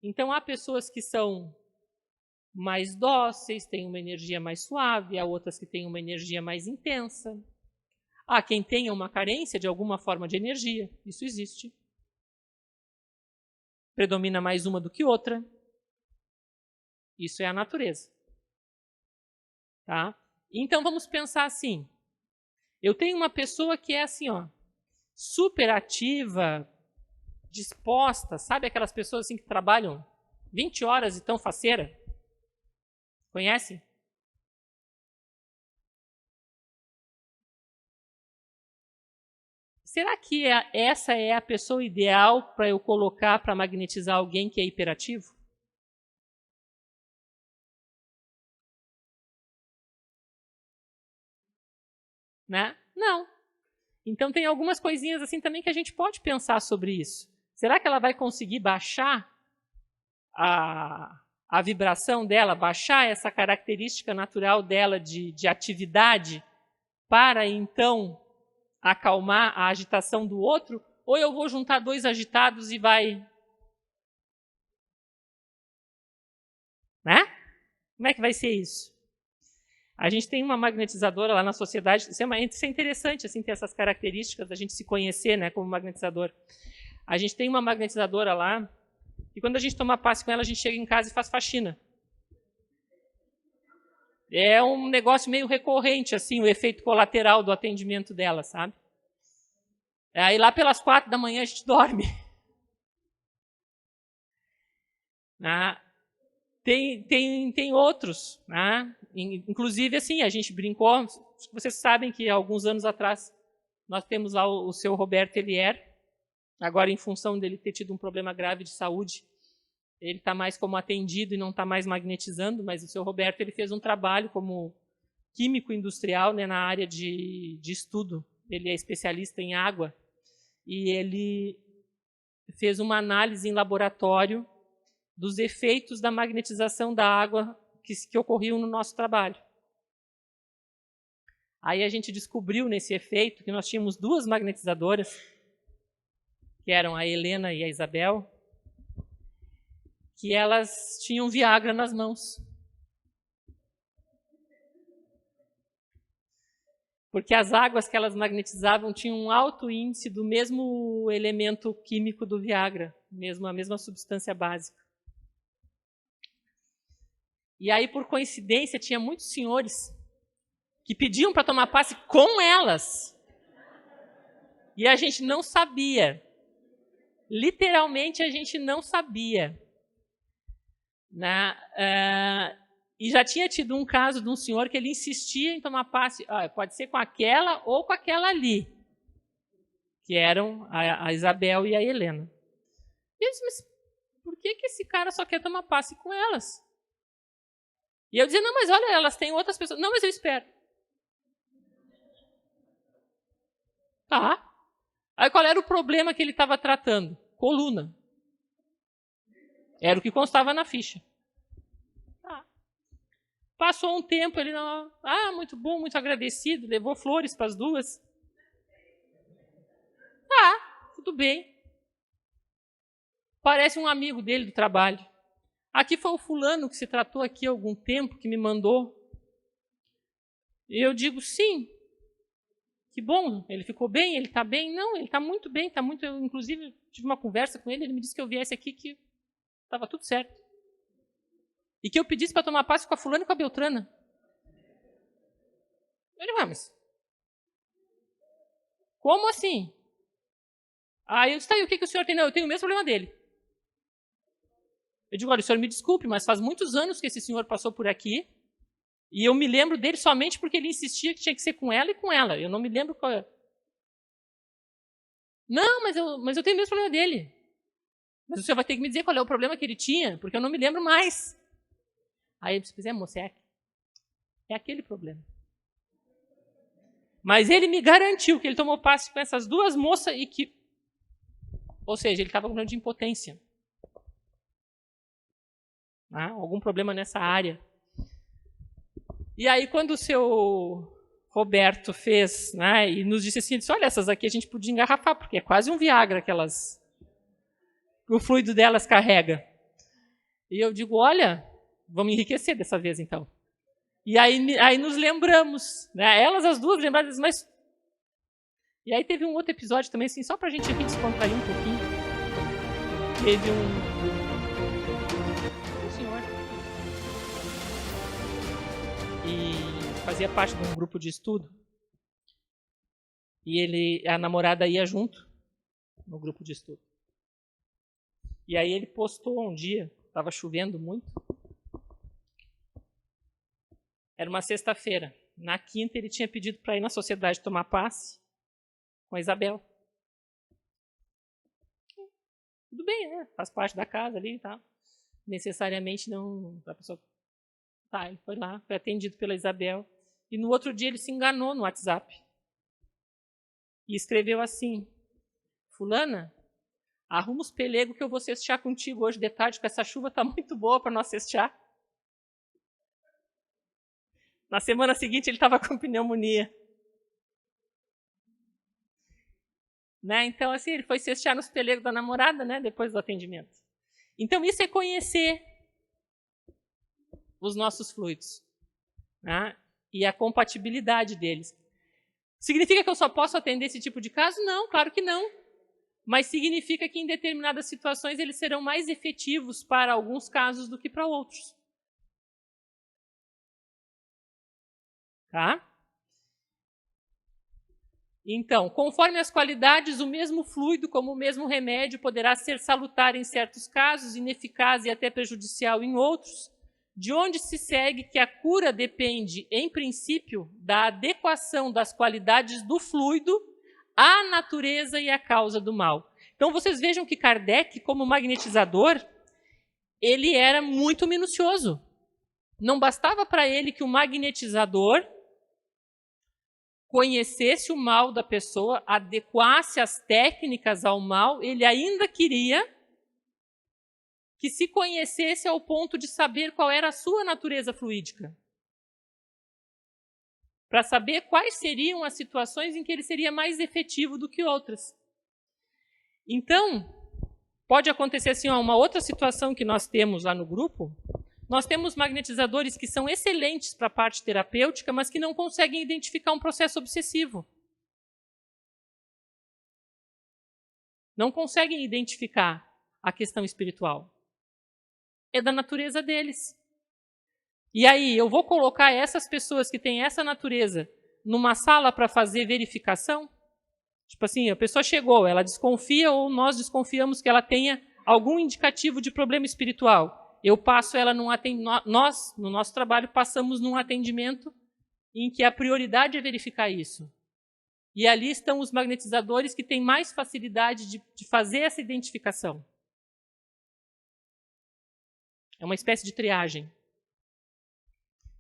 Então, há pessoas que são mais dóceis, têm uma energia mais suave, há outras que têm uma energia mais intensa. Há quem tenha uma carência de alguma forma de energia, isso existe. Predomina mais uma do que outra. Isso é a natureza. Tá? Então vamos pensar assim. Eu tenho uma pessoa que é assim, super ativa, disposta, sabe aquelas pessoas assim que trabalham 20 horas e tão faceira? Conhece? Será que essa é a pessoa ideal para eu colocar para magnetizar alguém que é hiperativo? Né? Não. Então tem algumas coisinhas assim também que a gente pode pensar sobre isso. Será que ela vai conseguir baixar a vibração dela, baixar essa característica natural dela de atividade para então acalmar a agitação do outro? Ou eu vou juntar dois agitados e vai... Né? Como é que vai ser isso? A gente tem uma magnetizadora lá na sociedade, isso é interessante assim, ter essas características da gente se conhecer, né, como magnetizador. A gente tem uma magnetizadora lá, e quando a gente toma passe com ela, a gente chega em casa e faz faxina. É um negócio meio recorrente, assim, o efeito colateral do atendimento dela, sabe? Aí lá pelas 4 da manhã a gente dorme. Tem outros, né? Inclusive, assim, a gente brincou, vocês sabem que há alguns anos atrás nós temos lá o seu Roberto Elier, agora em função dele ter tido um problema grave de saúde, ele está mais como atendido e não está mais magnetizando, mas o seu Roberto ele fez um trabalho como químico industrial, né, na área de estudo, ele é especialista em água, e ele fez uma análise em laboratório dos efeitos da magnetização da água que ocorriam no nosso trabalho. Aí a gente descobriu nesse efeito que nós tínhamos 2 magnetizadoras, que eram a Helena e a Isabel, que elas tinham Viagra nas mãos. Porque as águas que elas magnetizavam tinham um alto índice do mesmo elemento químico do Viagra, a mesma substância básica. E aí, por coincidência, tinha muitos senhores que pediam para tomar passe com elas. E a gente não sabia. Literalmente, a gente não sabia. E já tinha tido um caso de um senhor que ele insistia em tomar passe, pode ser com aquela ou com aquela ali, que eram a Isabel e a Helena. E eu disse, mas por que esse cara só quer tomar passe com elas? E eu dizia, não, mas olha, elas têm outras pessoas. Não, mas eu espero. Tá. Aí qual era o problema que ele estava tratando? Coluna. Era o que constava na ficha. Tá. Passou um tempo, ele não... muito bom, muito agradecido, levou flores para as 2. Tá, tudo bem. Parece um amigo dele do trabalho. Aqui foi o fulano que se tratou aqui há algum tempo, que me mandou. E eu digo, sim. Que bom, ele ficou bem, ele está bem? Não, ele está muito bem, está muito... Eu, inclusive, tive uma conversa com ele, ele me disse que eu viesse aqui, que estava tudo certo. E que eu pedisse para tomar passe com a fulana e com a Beltrana. Eu digo, mas... Como assim? Aí eu disse, e o que o senhor tem? Não, eu tenho o mesmo problema dele. Eu digo, olha, o senhor me desculpe, mas faz muitos anos que esse senhor passou por aqui e eu me lembro dele somente porque ele insistia que tinha que ser com ela e com ela. Eu não me lembro qual é. Não, mas eu tenho o mesmo problema dele. Mas o senhor vai ter que me dizer qual é o problema que ele tinha, porque eu não me lembro mais. Aí eu disse, moça, é aquele problema. Mas ele me garantiu que ele tomou passe com essas duas moças e que... Ou seja, ele estava com problema de impotência. Algum problema nessa área. E aí, quando o seu Roberto fez, né, e nos disse assim, olha, essas aqui a gente podia engarrafar, porque é quase um Viagra que o fluido delas carrega. E eu digo, olha, vamos enriquecer dessa vez, então. E aí nos lembramos, né, elas as duas lembradas, mas... E aí teve um outro episódio também, assim, só para a gente aqui descontrair um pouquinho. Teve um senhor e fazia parte de um grupo de estudo. E a namorada ia junto no grupo de estudo. E aí ele postou um dia, estava chovendo muito. Era uma sexta-feira. Na quinta ele tinha pedido para ir na sociedade tomar passe com a Isabel. Tudo bem, né? Faz parte da casa ali e tal. Necessariamente não... A pessoa... Tá, ele foi lá, foi atendido pela Isabel. E no outro dia ele se enganou no WhatsApp. E escreveu assim, fulana, arruma os pelegos que eu vou cestear contigo hoje de tarde, porque essa chuva está muito boa para nós cestear. Na semana seguinte ele estava com pneumonia. Né? Então, assim, ele foi cestear nos pelegos da namorada, né, depois do atendimento. Então, isso é conhecer os nossos fluidos, né, e a compatibilidade deles. Significa que eu só posso atender esse tipo de caso? Não, claro que não. Mas significa que em determinadas situações eles serão mais efetivos para alguns casos do que para outros. Tá? Então, conforme as qualidades, o mesmo fluido, como o mesmo remédio, poderá ser salutar em certos casos, ineficaz e até prejudicial em outros, de onde se segue que a cura depende, em princípio, da adequação das qualidades do fluido à natureza e à causa do mal. Então, vocês vejam que Kardec, como magnetizador, ele era muito minucioso. Não bastava para ele que o magnetizador conhecesse o mal da pessoa, adequasse as técnicas ao mal, ele ainda queria que se conhecesse ao ponto de saber qual era a sua natureza fluídica. Para saber quais seriam as situações em que ele seria mais efetivo do que outras. Então, pode acontecer assim, uma outra situação que nós temos lá no grupo. Nós temos magnetizadores que são excelentes para a parte terapêutica, mas que não conseguem identificar um processo obsessivo. Não conseguem identificar a questão espiritual. É da natureza deles. E aí, eu vou colocar essas pessoas que têm essa natureza numa sala para fazer verificação? Tipo assim, a pessoa chegou, ela desconfia ou nós desconfiamos que ela tenha algum indicativo de problema espiritual. Eu passo ela num atendimento, nós, no nosso trabalho, passamos num atendimento em que a prioridade é verificar isso. E ali estão os magnetizadores que têm mais facilidade de fazer essa identificação. É uma espécie de triagem.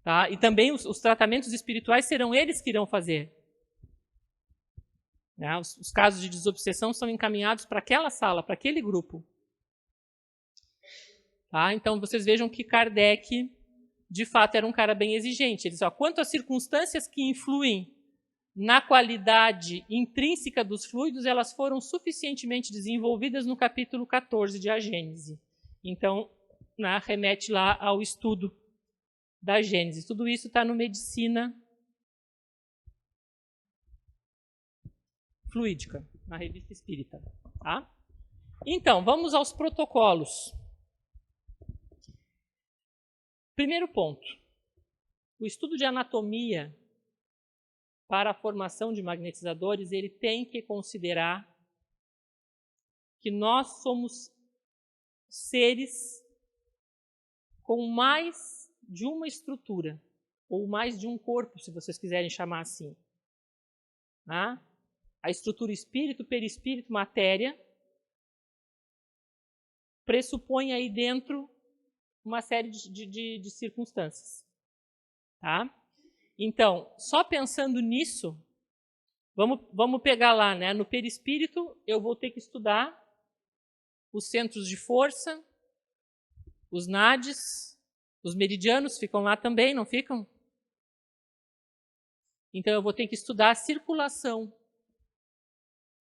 Tá? E também os tratamentos espirituais serão eles que irão fazer. Né? Os casos de desobsessão são encaminhados para aquela sala, para aquele grupo. Tá? Então, vocês vejam que Kardec, de fato, era um cara bem exigente. Ele diz, quanto às circunstâncias que influem na qualidade intrínseca dos fluidos, elas foram suficientemente desenvolvidas no capítulo 14 de A Gênese. Então, remete lá ao estudo da Gênese. Tudo isso está no Medicina Fluídica, na Revista Espírita. Tá? Então, vamos aos protocolos. Primeiro ponto. O estudo de anatomia para a formação de magnetizadores, ele tem que considerar que nós somos seres com mais de uma estrutura, ou mais de um corpo, se vocês quiserem chamar assim. Tá? A estrutura espírito, perispírito, matéria, pressupõe aí dentro uma série de circunstâncias. Tá? Então, só pensando nisso, vamos pegar lá, né? No perispírito, eu vou ter que estudar os centros de força, os nadis, os meridianos ficam lá também, não ficam? Então, eu vou ter que estudar a circulação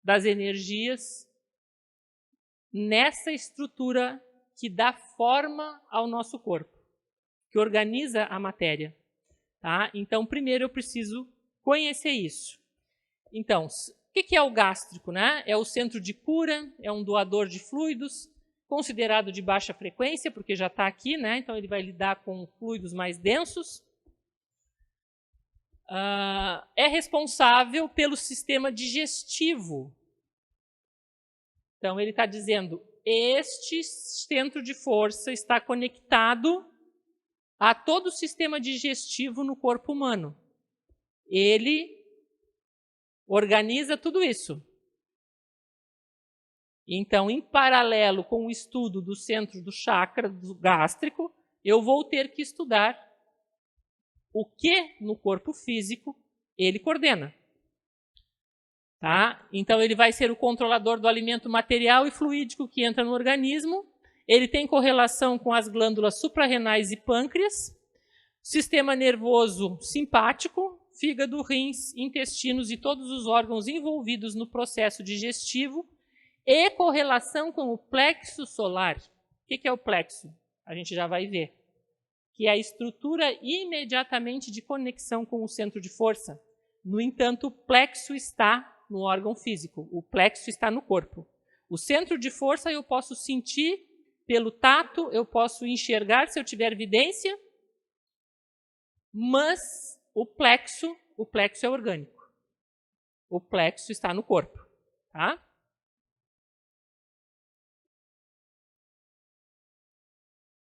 das energias nessa estrutura que dá forma ao nosso corpo, que organiza a matéria. Tá? Então, primeiro eu preciso conhecer isso. Então, o que é o gástrico? Né? É o centro de cura, é um doador de fluidos, considerado de baixa frequência, porque já está aqui, né? Então ele vai lidar com fluidos mais densos. É responsável pelo sistema digestivo. Então ele está dizendo, este centro de força está conectado a todo o sistema digestivo no corpo humano. Ele organiza tudo isso. Então, em paralelo com o estudo do centro do chakra do gástrico, eu vou ter que estudar o que no corpo físico ele coordena. Tá? Então, ele vai ser o controlador do alimento material e fluídico que entra no organismo. Ele tem correlação com as glândulas suprarrenais e pâncreas, sistema nervoso simpático, fígado, rins, intestinos e todos os órgãos envolvidos no processo digestivo, e correlação com o plexo solar. O que é o plexo? A gente já vai ver. Que é a estrutura imediatamente de conexão com o centro de força. No entanto, o plexo está no órgão físico. O plexo está no corpo. O centro de força eu posso sentir pelo tato, eu posso enxergar se eu tiver evidência, mas o plexo é orgânico. O plexo está no corpo. Tá?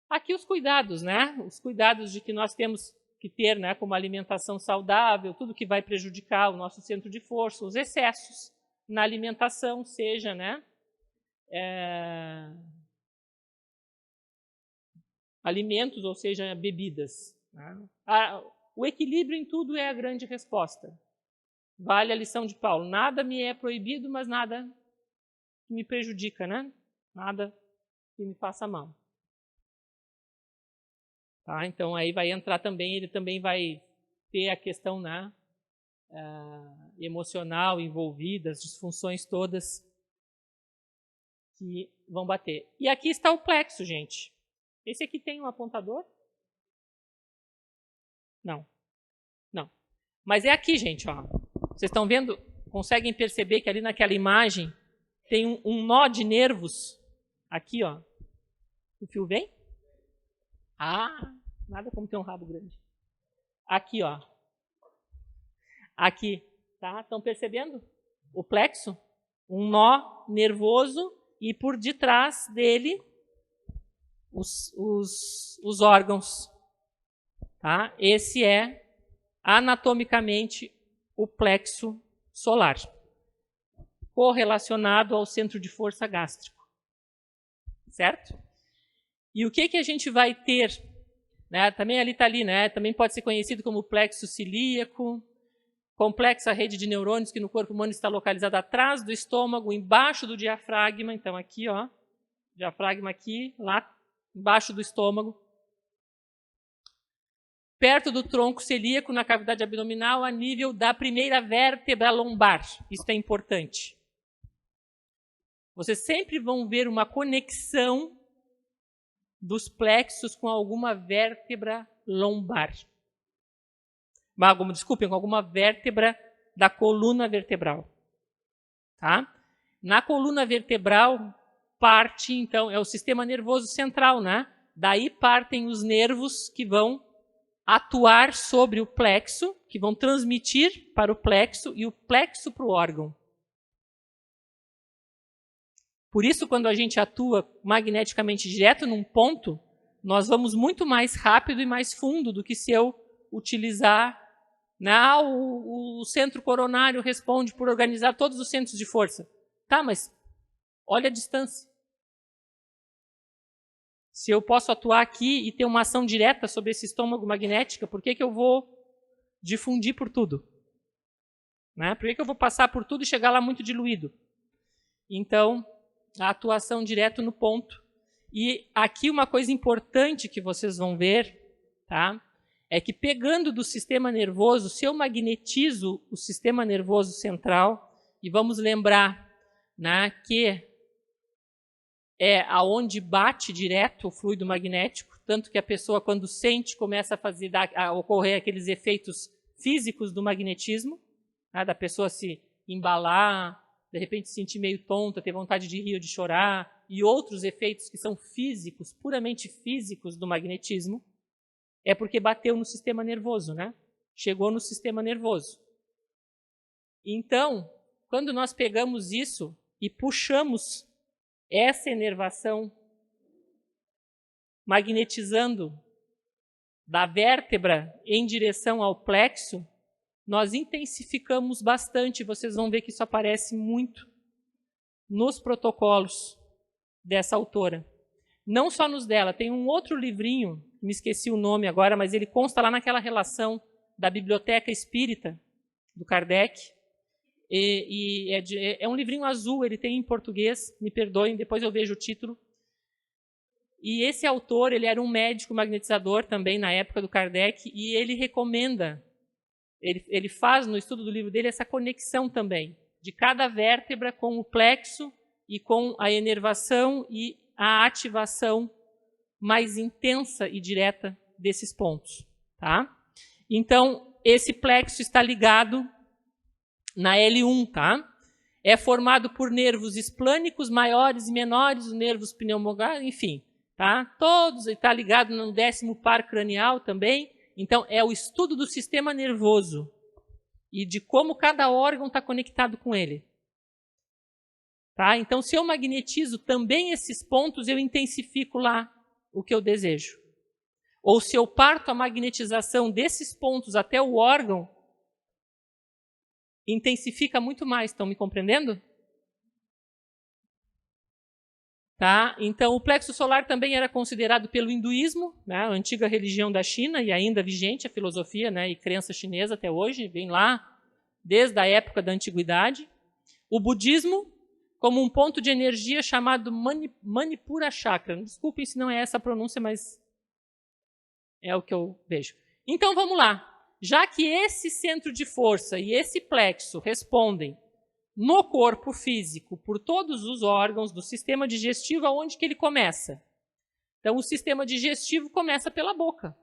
Aqui os cuidados, né? Os cuidados de que nós temos que ter, né, como alimentação saudável, tudo que vai prejudicar o nosso centro de força, os excessos na alimentação, seja, né, alimentos, ou seja, bebidas. Né? O equilíbrio em tudo é a grande resposta. Vale a lição de Paulo. Nada me é proibido, mas nada me prejudica, né? Nada que me faça mal. Tá? Então, aí vai entrar também, ele também vai ter a questão, né, emocional envolvida, as disfunções todas que vão bater. E aqui está o plexo, gente. Esse aqui tem um apontador? Não. Não. Mas é aqui, gente. Ó. Vocês estão vendo? Conseguem perceber que ali naquela imagem tem um nó de nervos? Aqui, ó. O fio vem? Nada como ter um rabo grande. Aqui, ó. Aqui, tá? Estão percebendo? O plexo, um nó nervoso e por detrás dele os órgãos. Tá? Esse é anatomicamente o plexo solar, correlacionado ao centro de força gástrico. Certo? E o que a gente vai ter? Né? Também ali está ali, né? Também pode ser conhecido como plexo cilíaco, complexa rede de neurônios que no corpo humano está localizada atrás do estômago, embaixo do diafragma. Então aqui, ó, diafragma aqui, lá embaixo do estômago. Perto do tronco celíaco, na cavidade abdominal, a nível da primeira vértebra lombar. Isso é importante. Vocês sempre vão ver uma conexão dos plexos com alguma vértebra lombar. Desculpem, com alguma vértebra da coluna vertebral. Tá? Na coluna vertebral, parte, então, é o sistema nervoso central, né? Daí partem os nervos que vão atuar sobre o plexo, que vão transmitir para o plexo e o plexo para o órgão. Por isso, quando a gente atua magneticamente direto num ponto, nós vamos muito mais rápido e mais fundo do que se eu utilizar... o centro coronário responde por organizar todos os centros de força. Tá, mas olha a distância. Se eu posso atuar aqui e ter uma ação direta sobre esse estômago magnética, por que eu vou difundir por tudo? Por que eu vou passar por tudo e chegar lá muito diluído? Então, a atuação direto no ponto. E aqui uma coisa importante que vocês vão ver, tá? É que pegando do sistema nervoso, se eu magnetizo o sistema nervoso central, e vamos lembrar que é aonde bate direto o fluido magnético, tanto que a pessoa, quando sente, começa a ocorrer aqueles efeitos físicos do magnetismo, da pessoa se embalar, de repente se sentir meio tonta, ter vontade de rir ou de chorar, e outros efeitos que são físicos, puramente físicos do magnetismo, é porque bateu no sistema nervoso, Chegou no sistema nervoso. Então, quando nós pegamos isso e puxamos essa inervação, magnetizando da vértebra em direção ao plexo, nós intensificamos bastante. Vocês vão ver que isso aparece muito nos protocolos dessa autora. Não só nos dela, tem um outro livrinho, me esqueci o nome agora, mas ele consta lá naquela relação da Biblioteca Espírita, do Kardec, é um livrinho azul, ele tem em português, me perdoem, depois eu vejo o título. E esse autor, ele era um médico magnetizador também na época do Kardec, e ele recomenda, ele faz no estudo do livro dele essa conexão também, de cada vértebra com o plexo e com a inervação e a ativação mais intensa e direta desses pontos. Tá? Então, esse plexo está ligado na L1, tá? É formado por nervos esplânicos maiores e menores, os nervos pneumográficos, enfim, tá? Todos, está ligado no 10º par cranial também. Então, é o estudo do sistema nervoso e de como cada órgão está conectado com ele. Tá? Então, se eu magnetizo também esses pontos, eu intensifico lá o que eu desejo. Ou se eu parto a magnetização desses pontos até o órgão, intensifica muito mais. Estão me compreendendo? Tá? Então, o plexo solar também era considerado pelo hinduísmo, a antiga religião da China, e ainda vigente a filosofia e crença chinesa até hoje, vem lá desde a época da antiguidade. O budismo, como um ponto de energia chamado Manipura Chakra. Desculpem se não é essa a pronúncia, mas é o que eu vejo. Então, vamos lá. Já que esse centro de força e esse plexo respondem no corpo físico por todos os órgãos do sistema digestivo, aonde que ele começa? Então, o sistema digestivo começa pela boca.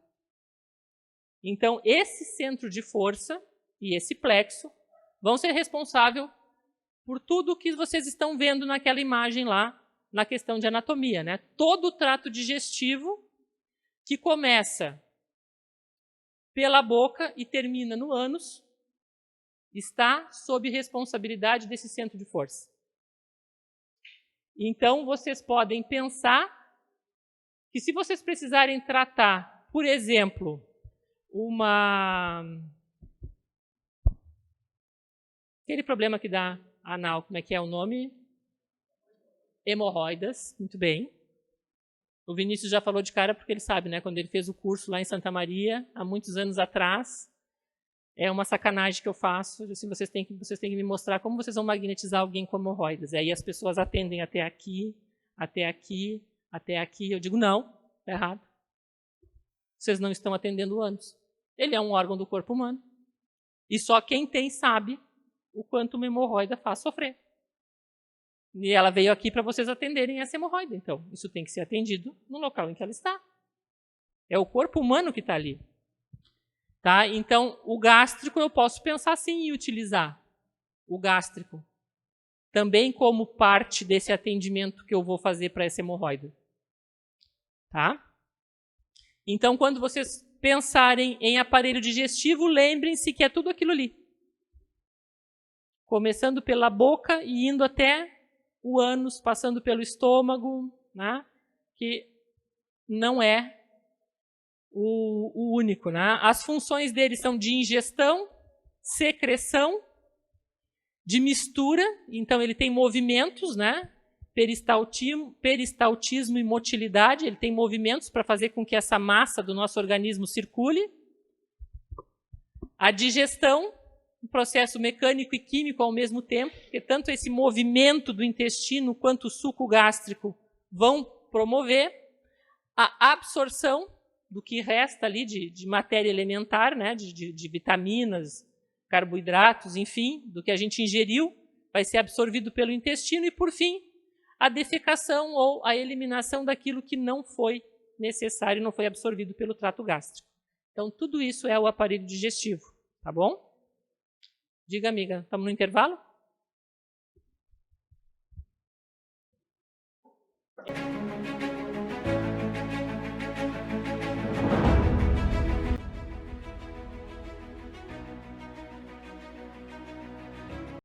Então, esse centro de força e esse plexo vão ser responsáveis por tudo o que vocês estão vendo naquela imagem lá, na questão de anatomia. Todo o trato digestivo que começa pela boca e termina no ânus, está sob responsabilidade desse centro de força. Então, vocês podem pensar que se vocês precisarem tratar, por exemplo, aquele problema que dá anal, como é que é o nome? Hemorroidas, muito bem. O Vinícius já falou de cara porque ele sabe, quando ele fez o curso lá em Santa Maria, há muitos anos atrás, é uma sacanagem que eu faço, assim, vocês têm que me mostrar como vocês vão magnetizar alguém com hemorroidas. E aí as pessoas atendem até aqui, até aqui, até aqui. Eu digo, não, está errado. Vocês não estão atendendo o ânus. Ele é um órgão do corpo humano. E só quem tem sabe o quanto uma hemorroida faz sofrer. E ela veio aqui para vocês atenderem essa hemorroida. Então, isso tem que ser atendido no local em que ela está. É o corpo humano que está ali. Tá? Então, o gástrico eu posso pensar sim em utilizar o gástrico também como parte desse atendimento que eu vou fazer para essa hemorroida. Tá? Então, quando vocês pensarem em aparelho digestivo, lembrem-se que é tudo aquilo ali. Começando pela boca e indo até o ânus, passando pelo estômago, que não é o único, né? As funções dele são de ingestão, secreção, de mistura, então ele tem movimentos, né? Peristaltismo e motilidade, ele tem movimentos para fazer com que essa massa do nosso organismo circule. A digestão, um processo mecânico e químico ao mesmo tempo, porque tanto esse movimento do intestino quanto o suco gástrico vão promover. A absorção do que resta ali de matéria elementar, né? de vitaminas, carboidratos, enfim, do que a gente ingeriu, vai ser absorvido pelo intestino. E, por fim, a defecação ou a eliminação daquilo que não foi necessário, não foi absorvido pelo trato gástrico. Então, tudo isso é o aparelho digestivo, tá bom? Diga, amiga, estamos no intervalo?